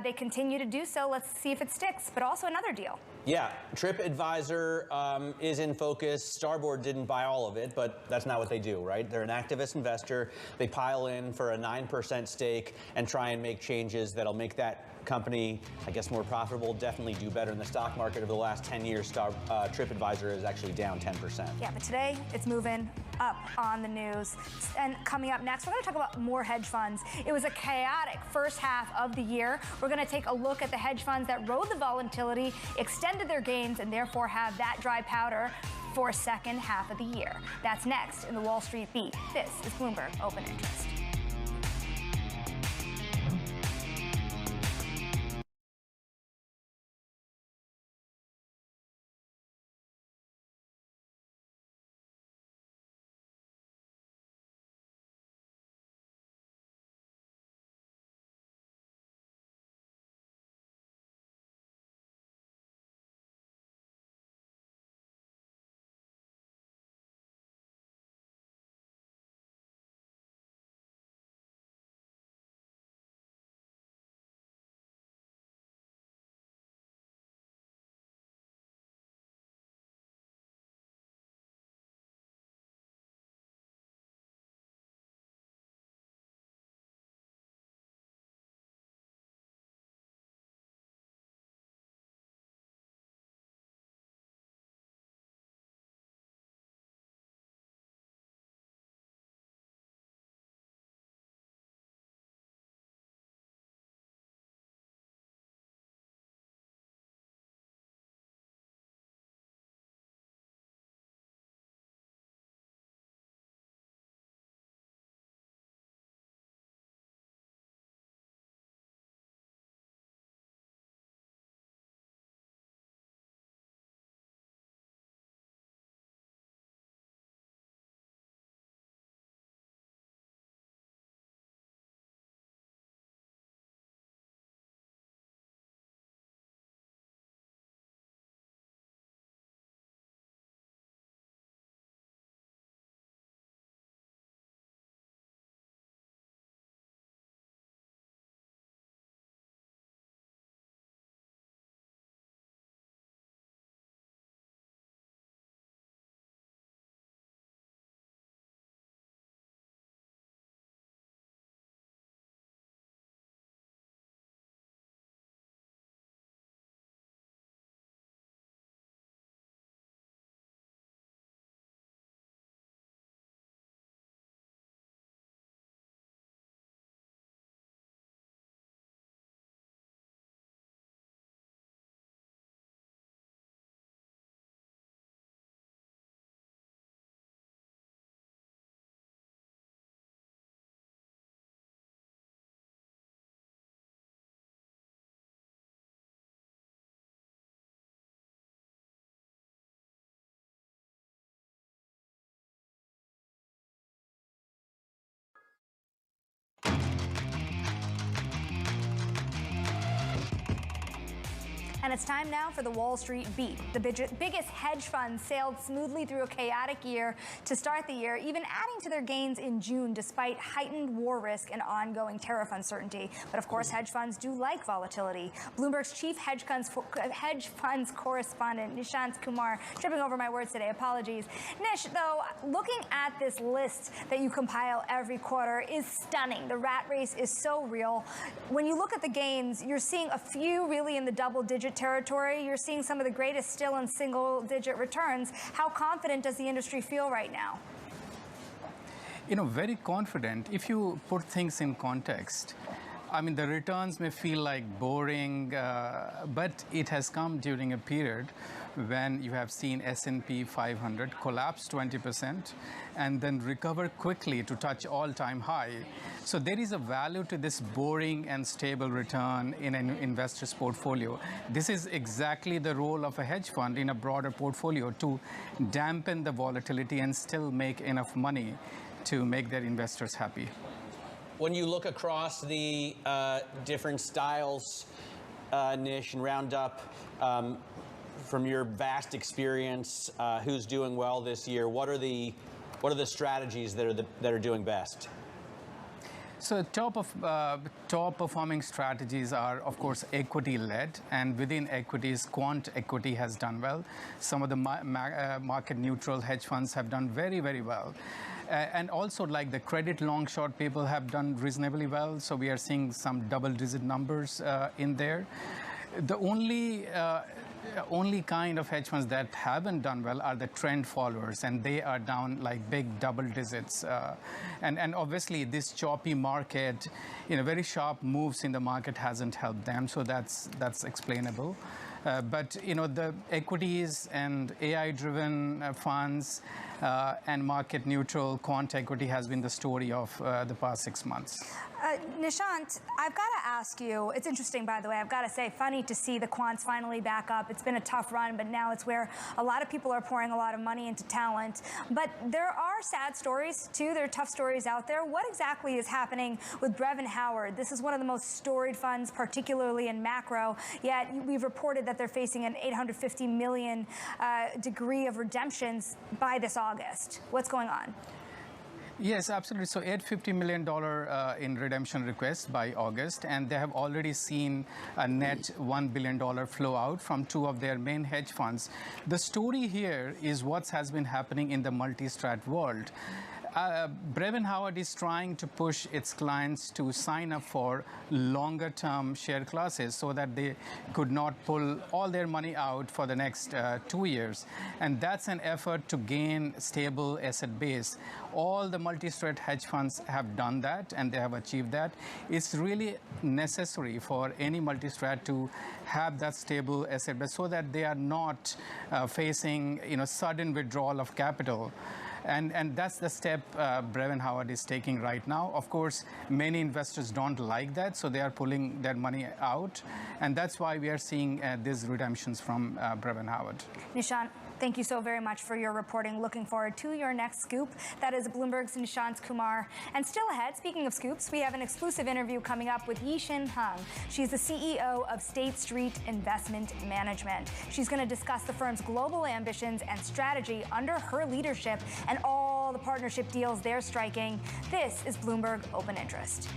They continue to do so. Let's see if it sticks. But also another deal.
Yeah, TripAdvisor is in focus. Starboard didn't buy all of it, but that's not what they do, right? They're an activist investor. They pile in for a 9% stake and try and make changes that'll make that company, I guess, more profitable, definitely do better in the stock market. Over the last 10 years, TripAdvisor is actually down 10%.
Yeah, but today it's moving up on the news. And coming up next, we're going to talk about more hedge funds. It was a chaotic first half of the year. We're going to take a look at the hedge funds that rode the volatility, extended their gains, and therefore have that dry powder for second half of the year. That's next in the Wall Street Beat. This is Bloomberg Open Interest. And it's time now for the Wall Street Beat. The biggest hedge funds sailed smoothly through a chaotic year to start the year, even adding to their gains in June despite heightened war risk and ongoing tariff uncertainty. But of course, hedge funds do like volatility. Bloomberg's chief hedge funds correspondent, Nishant Kumar, tripping over my words today, apologies. Nish, though, looking at this list that you compile every quarter is stunning. The rat race is so real. When you look at the gains, you're seeing a few really in the double-digit territory. You're seeing some of the greatest still in single-digit returns. How confident does the industry feel right now?
Very confident. If you put things in context, I mean, the returns may feel like boring, but it has come during a period when you have seen S&P 500 collapse 20% and then recover quickly to touch all-time high. So there is a value to this boring and stable return in an investor's portfolio. This is exactly the role of a hedge fund in a broader portfolio, to dampen the volatility and still make enough money to make their investors happy.
When you look across the different styles, Nish, and round up from your vast experience, who's doing well this year? What are the strategies that are doing best?
So top performing strategies are, of course, equity led, and within equities, quant equity has done well. Some of the market neutral hedge funds have done very, very well. And also, like the credit long short people have done reasonably well. So we are seeing some double-digit numbers in there. The only kind of hedge funds that haven't done well are the trend followers, and they are down like big double digits. And obviously, this choppy market, very sharp moves in the market hasn't helped them. So that's explainable. But the equities and AI-driven funds and market-neutral quant equity has been the story of the past 6 months.
Nishant, I've got to ask you, it's interesting, by the way, I've got to say, funny to see the quants finally back up. It's been a tough run, but now it's where a lot of people are pouring a lot of money into talent. But there are sad stories, too. There are tough stories out there. What exactly is happening with Brevin Howard? This is one of the most storied funds, particularly in macro, yet we've reported that they're facing an $850 million degree of redemptions by this August. What's going on?
Yes, absolutely. So $850 million in redemption requests by August, and they have already seen a net $1 billion flow out from two of their main hedge funds. The story here is what has been happening in the multi-strat world. Brevin Howard is trying to push its clients to sign up for longer-term share classes so that they could not pull all their money out for the next 2 years. And that's an effort to gain stable asset base. All the multi-strat hedge funds have done that, and they have achieved that. It's really necessary for any multi-strat to have that stable asset base so that they are not facing sudden withdrawal of capital. And that's the step Brevin Howard is taking right now. Of course, many investors don't like that, so they are pulling their money out. And that's why we are seeing these redemptions from Brevin Howard.
Nishant, thank you so very much for your reporting. Looking forward to your next scoop. That is Bloomberg's Nishant Kumar. And still ahead, speaking of scoops, we have an exclusive interview coming up with Yixin Hung. She's the CEO of State Street Investment Management. She's going to discuss the firm's global ambitions and strategy under her leadership and all the partnership deals they're striking. This is Bloomberg Open Interest.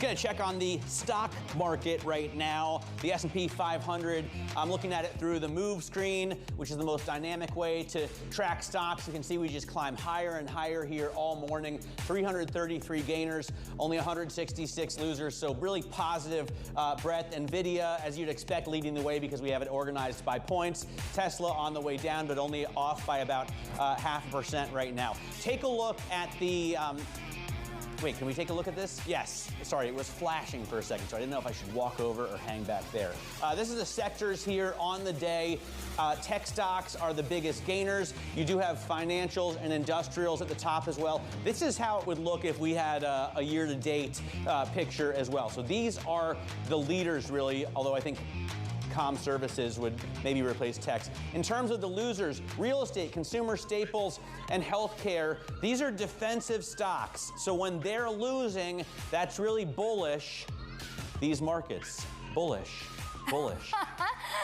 Going to check on the stock market right now. The S&P 500, I'm looking at it through the move screen, which is the most dynamic way to track stocks. You can see we just climb higher and higher here all morning. 333 gainers, only 166 losers, so really positive breadth. NVIDIA, as you'd expect, leading the way because we have it organized by points. Tesla on the way down, but only off by about 0.5% right now. Take a look at the wait, can we take a look at this? Yes. Sorry, it was flashing for a second, so I didn't know if I should walk over or hang back there. This is the sectors here on the day. Tech stocks are the biggest gainers. You do have financials and industrials at the top as well. This is how it would look if we had a year-to-date picture as well. So these are the leaders, really, although I think comm services would maybe replace techs. In terms of the losers, real estate, consumer staples, and healthcare, these are defensive stocks. So when they're losing, that's really bullish. These markets, bullish, bullish.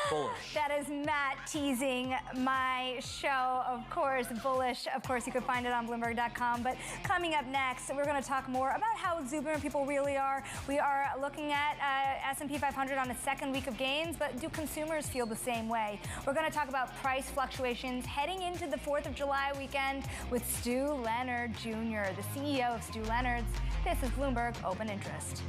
Bullish.
That is Matt teasing my show, of course, Bullish. Of course, you can find it on Bloomberg.com. But coming up next, we're going to talk more about how exuberant people really are. We are looking at S&P 500 on its second week of gains, but do consumers feel the same way? We're going to talk about price fluctuations heading into the 4th of July weekend with Stu Leonard Jr., the CEO of Stu Leonard's. This is Bloomberg Open Interest.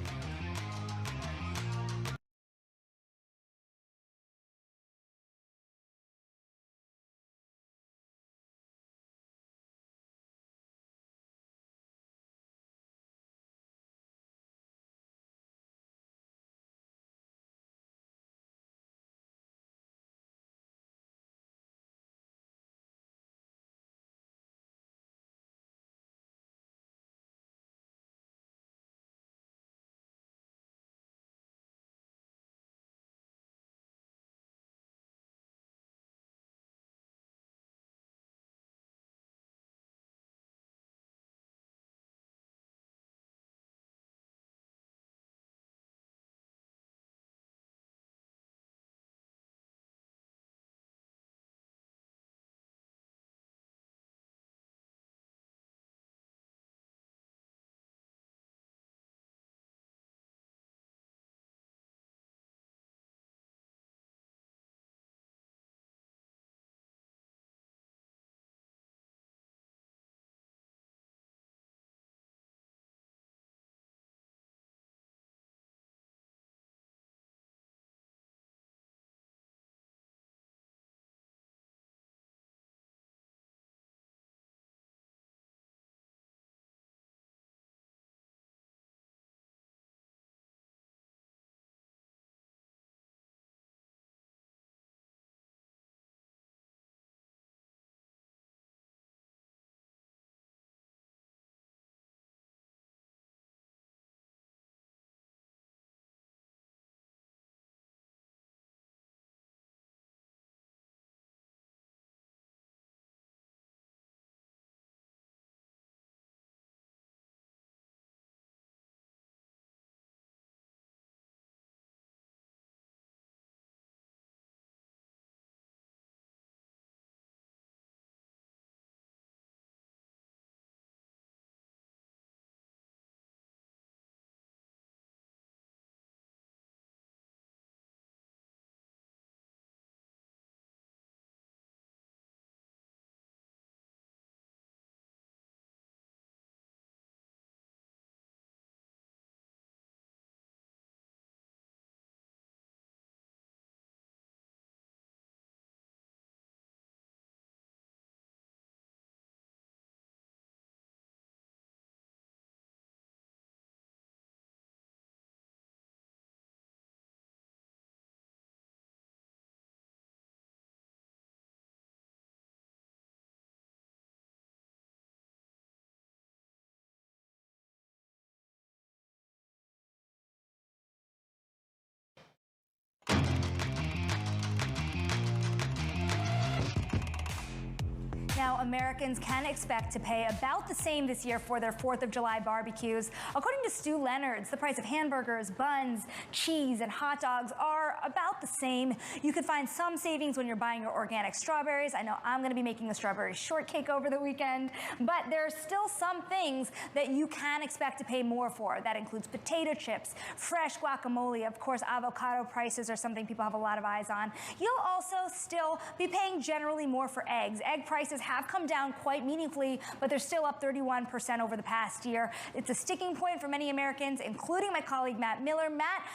Americans can expect to pay about the same this year for their 4th of July barbecues. According to Stu Leonard's, the price of hamburgers, buns, cheese, and hot dogs are about the same. You could find some savings when you're buying your organic strawberries. I know I'm going to be making a strawberry shortcake over the weekend, but there are still some things that you can expect to pay more for. That includes potato chips, fresh guacamole, of course, avocado prices are something people have a lot of eyes on. You'll also still be paying generally more for eggs. Egg prices have come down quite meaningfully, but they're still up 31% over the past year. It's a sticking point for many Americans, including my colleague Matt Miller. Matt,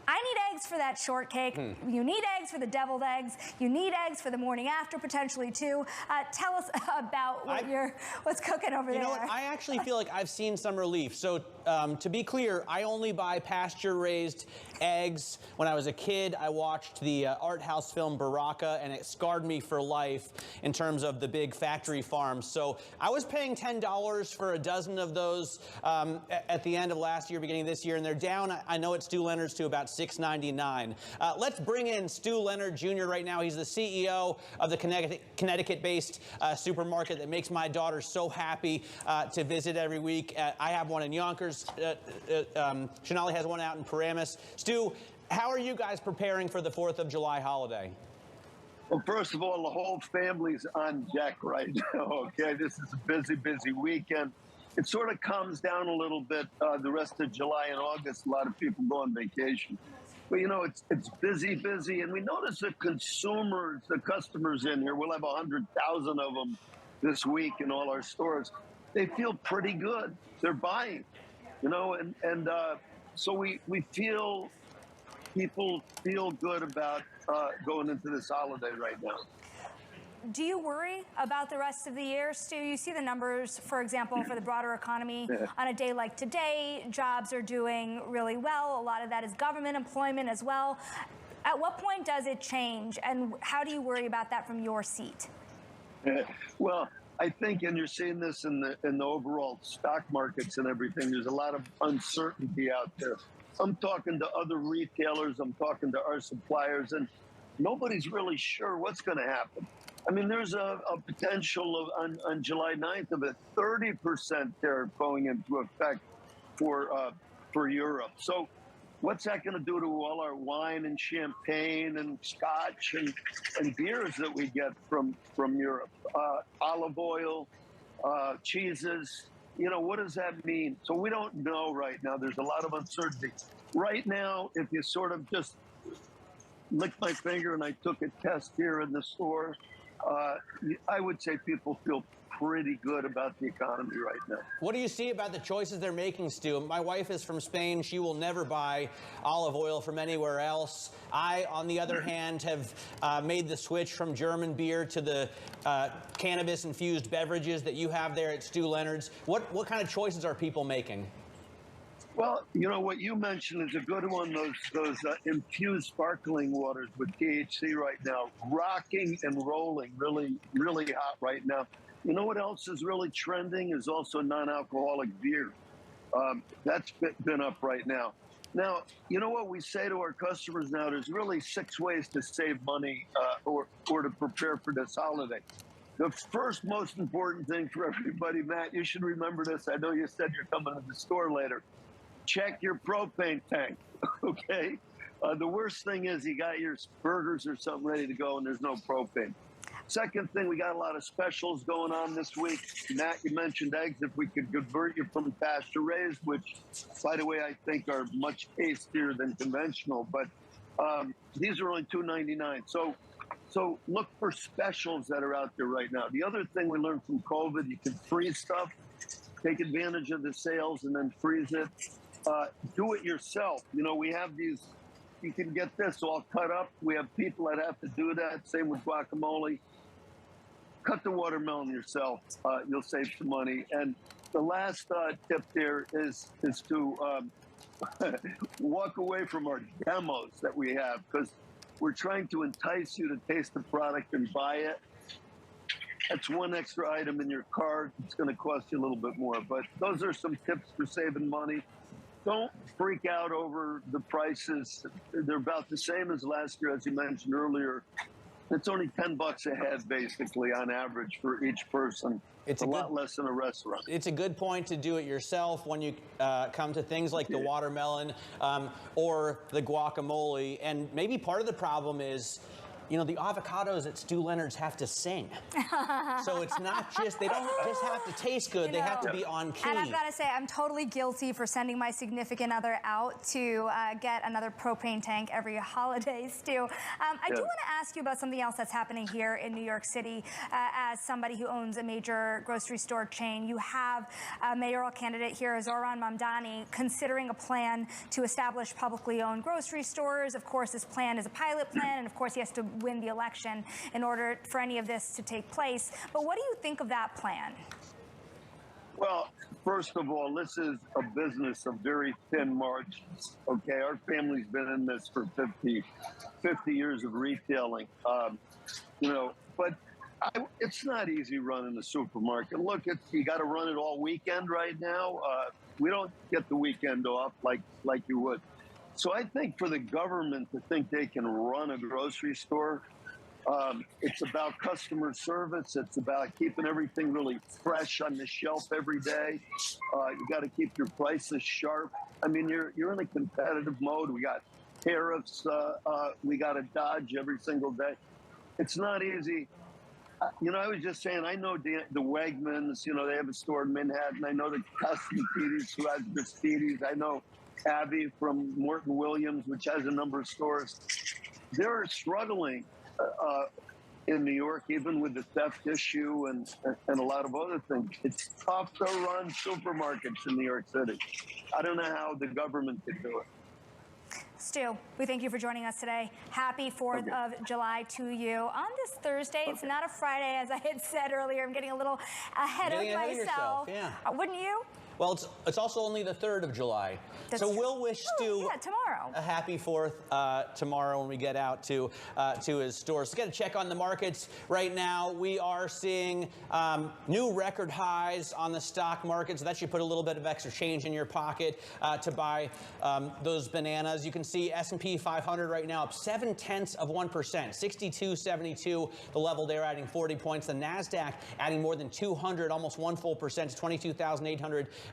I need eggs for that shortcake. You need eggs for the deviled eggs. You need eggs for the morning after, potentially, too. Tell us about what's cooking over there.
You know what? I actually feel like I've seen some relief. So to be clear, I only buy pasture-raised eggs. When I was a kid, I watched the art house film Baraka, and it scarred me for life in terms of the big factory farms. So I was paying $10 for a dozen of those at the end of last year, beginning of this year, and they're down, I know it's Stu Leonard's, to about $6.99. Let's bring in Stu Leonard Jr. right now. He's the CEO of the Connecticut-based supermarket that makes my daughter so happy to visit every week. I have one in Yonkers. Shanali has one out in Paramus. Stu, how are you guys preparing for the 4th of July holiday?
Well, first of all, the whole family's on deck right now, okay? This is a busy, busy weekend. It sort of calms down a little bit the rest of July and August. A lot of people go on vacation. But, you know, it's busy, busy. And we notice the consumers, the customers in here, we'll have 100,000 of them this week in all our stores. They feel pretty good. They're buying, you know, and so we feel people feel good about going into this holiday right now.
Do you worry about the rest of the year, Stu? You see the numbers, for example, for the broader economy. On a day like today, jobs are doing really well. A lot of that is government employment as well. At what point does it change, and how do you worry about that from your seat?
Well, I think, and you're seeing this in the overall stock markets and everything, there's a lot of uncertainty out there. I'm talking to other retailers, I'm talking to our suppliers, and nobody's really sure what's going to happen. I mean, there's a potential of on July 9th of a 30% tariff going into effect for Europe. So what's that going to do to all our wine and champagne and scotch and beers that we get from Europe? Olive oil, cheeses, you know, what does that mean? So we don't know right now. There's a lot of uncertainty. Right now, if you sort of just licked my finger and I took a test here in the store, I would say people feel pretty good about the economy right now.
What do you see about the choices they're making, Stu? My wife is from Spain. She will never buy olive oil from anywhere else. I, on the other hand, have made the switch from German beer to the cannabis-infused beverages that you have there at Stu Leonard's. What kind of choices are people making?
Well, you know, what you mentioned is a good one, those infused sparkling waters with THC right now, rocking and rolling, really, really hot right now. You know what else is really trending is also non-alcoholic beer. That's been up right now. Now, you know what we say to our customers now, there's really 6 ways to save money or to prepare for this holiday. The first most important thing for everybody, Matt, you should remember this. I know you said you're coming to the store later. Check your propane tank, okay? The worst thing is you got your burgers or something ready to go and there's no propane. Second thing, we got a lot of specials going on this week. Matt, you mentioned eggs. If we could convert you from pasture raised, which, by the way, I think are much tastier than conventional, but these are only $2.99. So look for specials that are out there right now. The other thing we learned from COVID, you can freeze stuff, take advantage of the sales and then freeze it. Do it yourself. You know, we have these, you can get this all cut up. We have people that have to do that. Same with guacamole. Cut the watermelon yourself. You'll save some money. And the last tip there is to walk away from our demos that we have, because we're trying to entice you to taste the product and buy it. That's one extra item in your cart. It's going to cost you a little bit more. But those are some tips for saving money. Don't freak out over the prices. They're about the same as last year, as you mentioned earlier. It's only $10 a head, basically, on average for each person. It's a lot less than a restaurant.
It's a good point to do it yourself when you come to things like the watermelon or the guacamole. And maybe part of the problem is, you know, the avocados at Stu Leonard's have to sing. So it's not just, they don't just have to taste good, they have to be on key.
And I've got to say, I'm totally guilty for sending my significant other out to get another propane tank every holiday, Stu. I do want to ask you about something else that's happening here in New York City. As somebody who owns a major grocery store chain, you have a mayoral candidate here, Zohran Mamdani, considering a plan to establish publicly owned grocery stores. Of course, this plan is a pilot plan, and of course, he has to win the election in order for any of this to take place. But what do you think of that plan?
Well, first of all, this is a business of very thin margins. Okay, our family's been in this for 50 years of retailing. You know, but it's not easy running a supermarket. Look, you got to run it all weekend right now. We don't get the weekend off like you would. So I think for the government to think they can run a grocery store, it's about customer service. It's about keeping everything really fresh on the shelf every day. You got to keep your prices sharp. I mean, you're in a competitive mode. We got tariffs. We got to dodge every single day. It's not easy. You know, I was just saying, I know the Wegmans, you know, they have a store in Manhattan. I know the Cosmetides who has Gristedes. I know Abby from Morton Williams, which has a number of stores. They're struggling in New York, even with the theft issue and a lot of other things. It's tough to run supermarkets in New York City. I don't know how the government could do it.
Stu, we thank you for joining us today. Happy 4th of July to you. On this Thursday, it's not a Friday, as I had said earlier. I'm getting a little ahead of myself. Wouldn't you?
Well, it's also only the 3rd of July. So we'll wish Stu
tomorrow
a happy 4th tomorrow when we get out to his store. So get a check on the markets right now. We are seeing new record highs on the stock market. So that should put a little bit of extra change in your pocket to buy those bananas. You can see S&P 500 right now up 0.7%, 62.72, the level there, adding 40 points. The NASDAQ adding more than 200, almost 1 full percent to 22,852.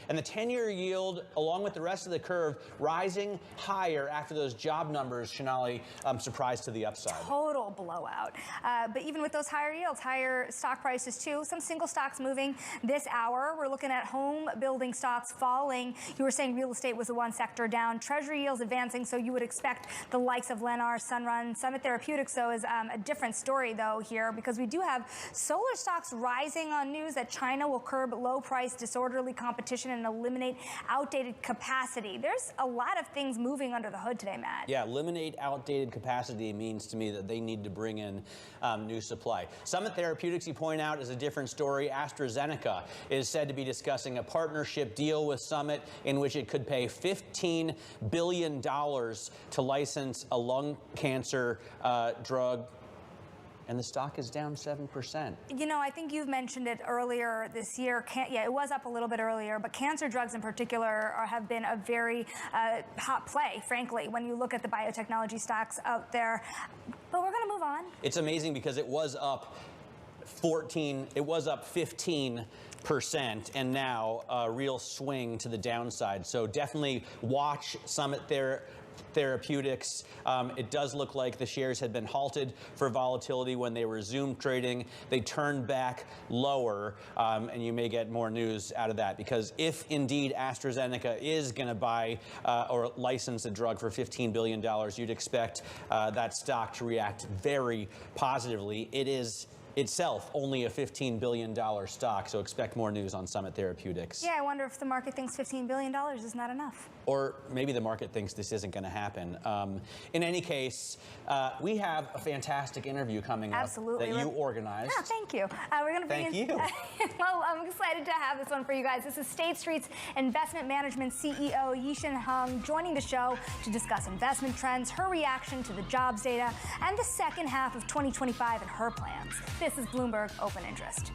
And the 10-year yield, along with the rest of the curve, rising higher after those job numbers, Shanali, surprised to the upside.
Total blowout. But even with those higher yields, higher stock prices too, some single stocks moving this hour. We're looking at home building stocks falling. You were saying real estate was the one sector down. Treasury yields advancing, so you would expect the likes of Lennar, Sunrun, Summit Therapeutics, though, is a different story, though, here, because we do have solar stocks rising on news that China will curb low-price, disorderly competition and eliminate outdated capacity. There's a lot of things moving under the hood today, Matt.
Yeah, eliminate outdated capacity means to me that they need to bring in new supply. Summit Therapeutics, you point out, is a different story. AstraZeneca is said to be discussing a partnership deal with Summit in which it could pay $15 billion to license a lung cancer drug. And the stock is down 7%.
You know, I think you've mentioned it earlier this year. Yeah, it was up a little bit earlier, but cancer drugs in particular have been a very hot play, frankly, when you look at the biotechnology stocks out there. But we're going to move on.
It's amazing because it was up 15%, and now a real swing to the downside. So definitely watch Summit Therapeutics. It does look like the shares had been halted for volatility when they resumed trading. They turned back lower, and you may get more news out of that, because if indeed AstraZeneca is going to buy or license a drug for $15 billion, you'd expect that stock to react very positively. It is itself only a $15 billion stock, so expect more news on Summit Therapeutics.
Yeah, I wonder if the market thinks $15 billion is not enough.
Or maybe the market thinks this isn't going to happen. In any case, we have a fantastic interview coming up that you organized.
Yeah, thank you. We're going to bring
Thank you.
Well, I'm excited to have this one for you guys. This is State Street's Investment Management CEO Yishin Hung joining the show to discuss investment trends, her reaction to the jobs data, and the second half of 2025 and her plans. This is Bloomberg Open Interest.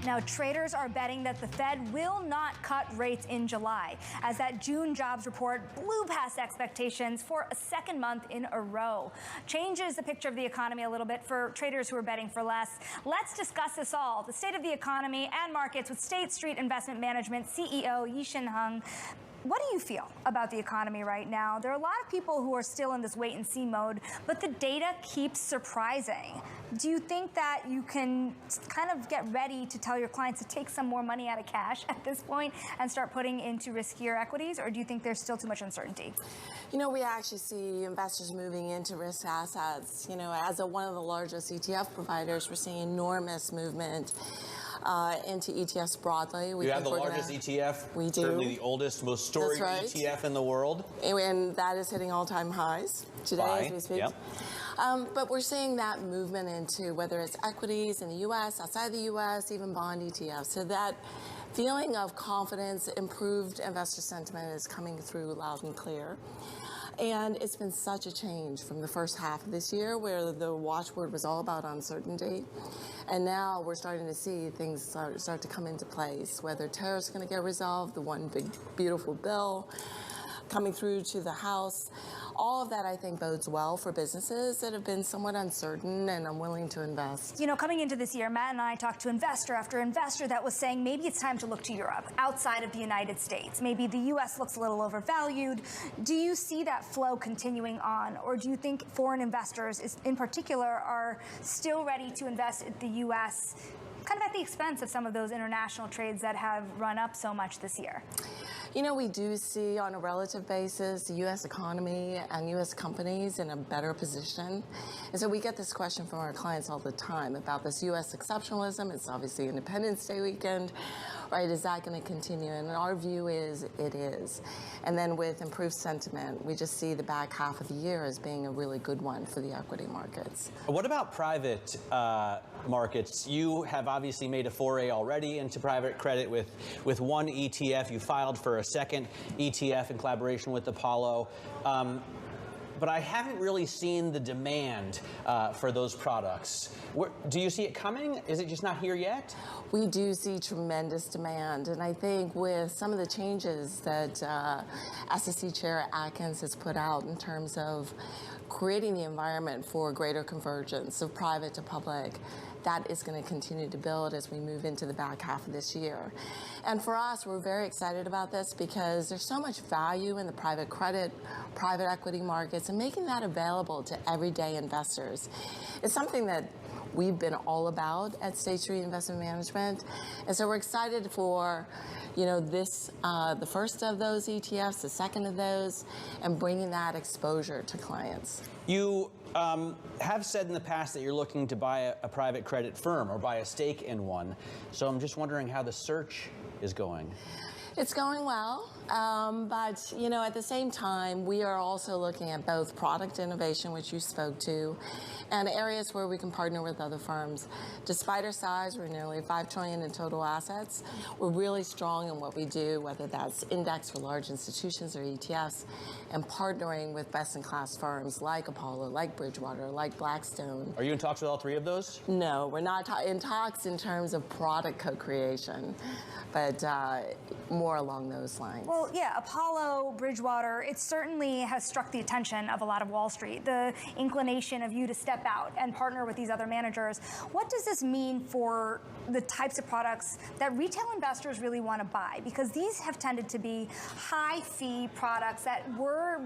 Now, traders are betting that the Fed will not cut rates in July, as that June jobs report blew past expectations for a second month in a row. Changes the picture of the economy a little bit for traders who are betting for less. Let's discuss this all, the state of the economy and markets, with State Street Investment Management CEO Yishin Hung. What do you feel about the economy right now? There are a lot of people who are still in this wait-and-see mode, but the data keeps surprising. Do you think that you can kind of get ready to tell your clients to take some more money out of cash at this point and start putting into riskier equities, or do you think there's still too much uncertainty?
You know, we actually see investors moving into risk assets. You know, as one of the largest ETF providers, we're seeing enormous movement into ETFs broadly.
You have the largest ETF.
We do.
Certainly the oldest, most storied ETF in the world.
And that is hitting all-time highs today as we speak.
Yep.
But we're seeing that movement into whether it's equities in the U.S., outside the U.S., even bond ETFs. So that feeling of confidence, improved investor sentiment is coming through loud and clear. And it's been such a change from the first half of this year, where the watchword was all about uncertainty. And now we're starting to see things start to come into place, whether tariffs are going to get resolved, the one big, beautiful bill coming through to the House. All of that, I think, bodes well for businesses that have been somewhat uncertain and unwilling to invest.
You know, coming into this year, Matt and I talked to investor after investor that was saying maybe it's time to look to Europe, outside of the United States. Maybe the U.S. looks a little overvalued. Do you see that flow continuing on, or do you think foreign investors, in particular, are still ready to invest in the U.S., kind of at the expense of some of those international trades that have run up so much this year?
You know, we do see on a relative basis the U.S. economy and U.S. companies in a better position. And so we get this question from our clients all the time about this U.S. exceptionalism. It's obviously Independence Day weekend, right? Is that going to continue? And our view is it is. And then with improved sentiment, we just see the back half of the year as being a really good one for the equity markets.
What about private markets? You have obviously made a foray already into private credit with one ETF. You filed for a second ETF in collaboration with Apollo. But I haven't really seen the demand for those products. Do you see it coming? Is it just not here yet?
We do see tremendous demand, and I think with some of the changes that SEC Chair Atkins has put out in terms of creating the environment for greater convergence of private to public, that is going to continue to build as we move into the back half of this year. And for us, we're very excited about this because there's so much value in the private credit, private equity markets, and making that available to everyday investors is something that we've been all about at State Street Investment Management. And so we're excited for, you know, this, the first of those ETFs, the second of those, and bringing that exposure to clients.
You have said in the past that you're looking to buy a private credit firm or buy a stake in one. So I'm just wondering how the search is going.
It's going well, but you know, at the same time, we are also looking at both product innovation, which you spoke to, and areas where we can partner with other firms. Despite our size, we're nearly $5 trillion in total assets. We're really strong in what we do, whether that's index for large institutions or ETFs, and partnering with best-in-class firms like Apollo, like Bridgewater, like Blackstone.
Are you in talks with all three of those?
No, we're not in talks in terms of product co-creation, but more along those lines.
Well, yeah, Apollo, Bridgewater, it certainly has struck the attention of a lot of Wall Street, the inclination of you to step out and partner with these other managers. What does this mean for the types of products that retail investors really want to buy? Because these have tended to be high-fee products that were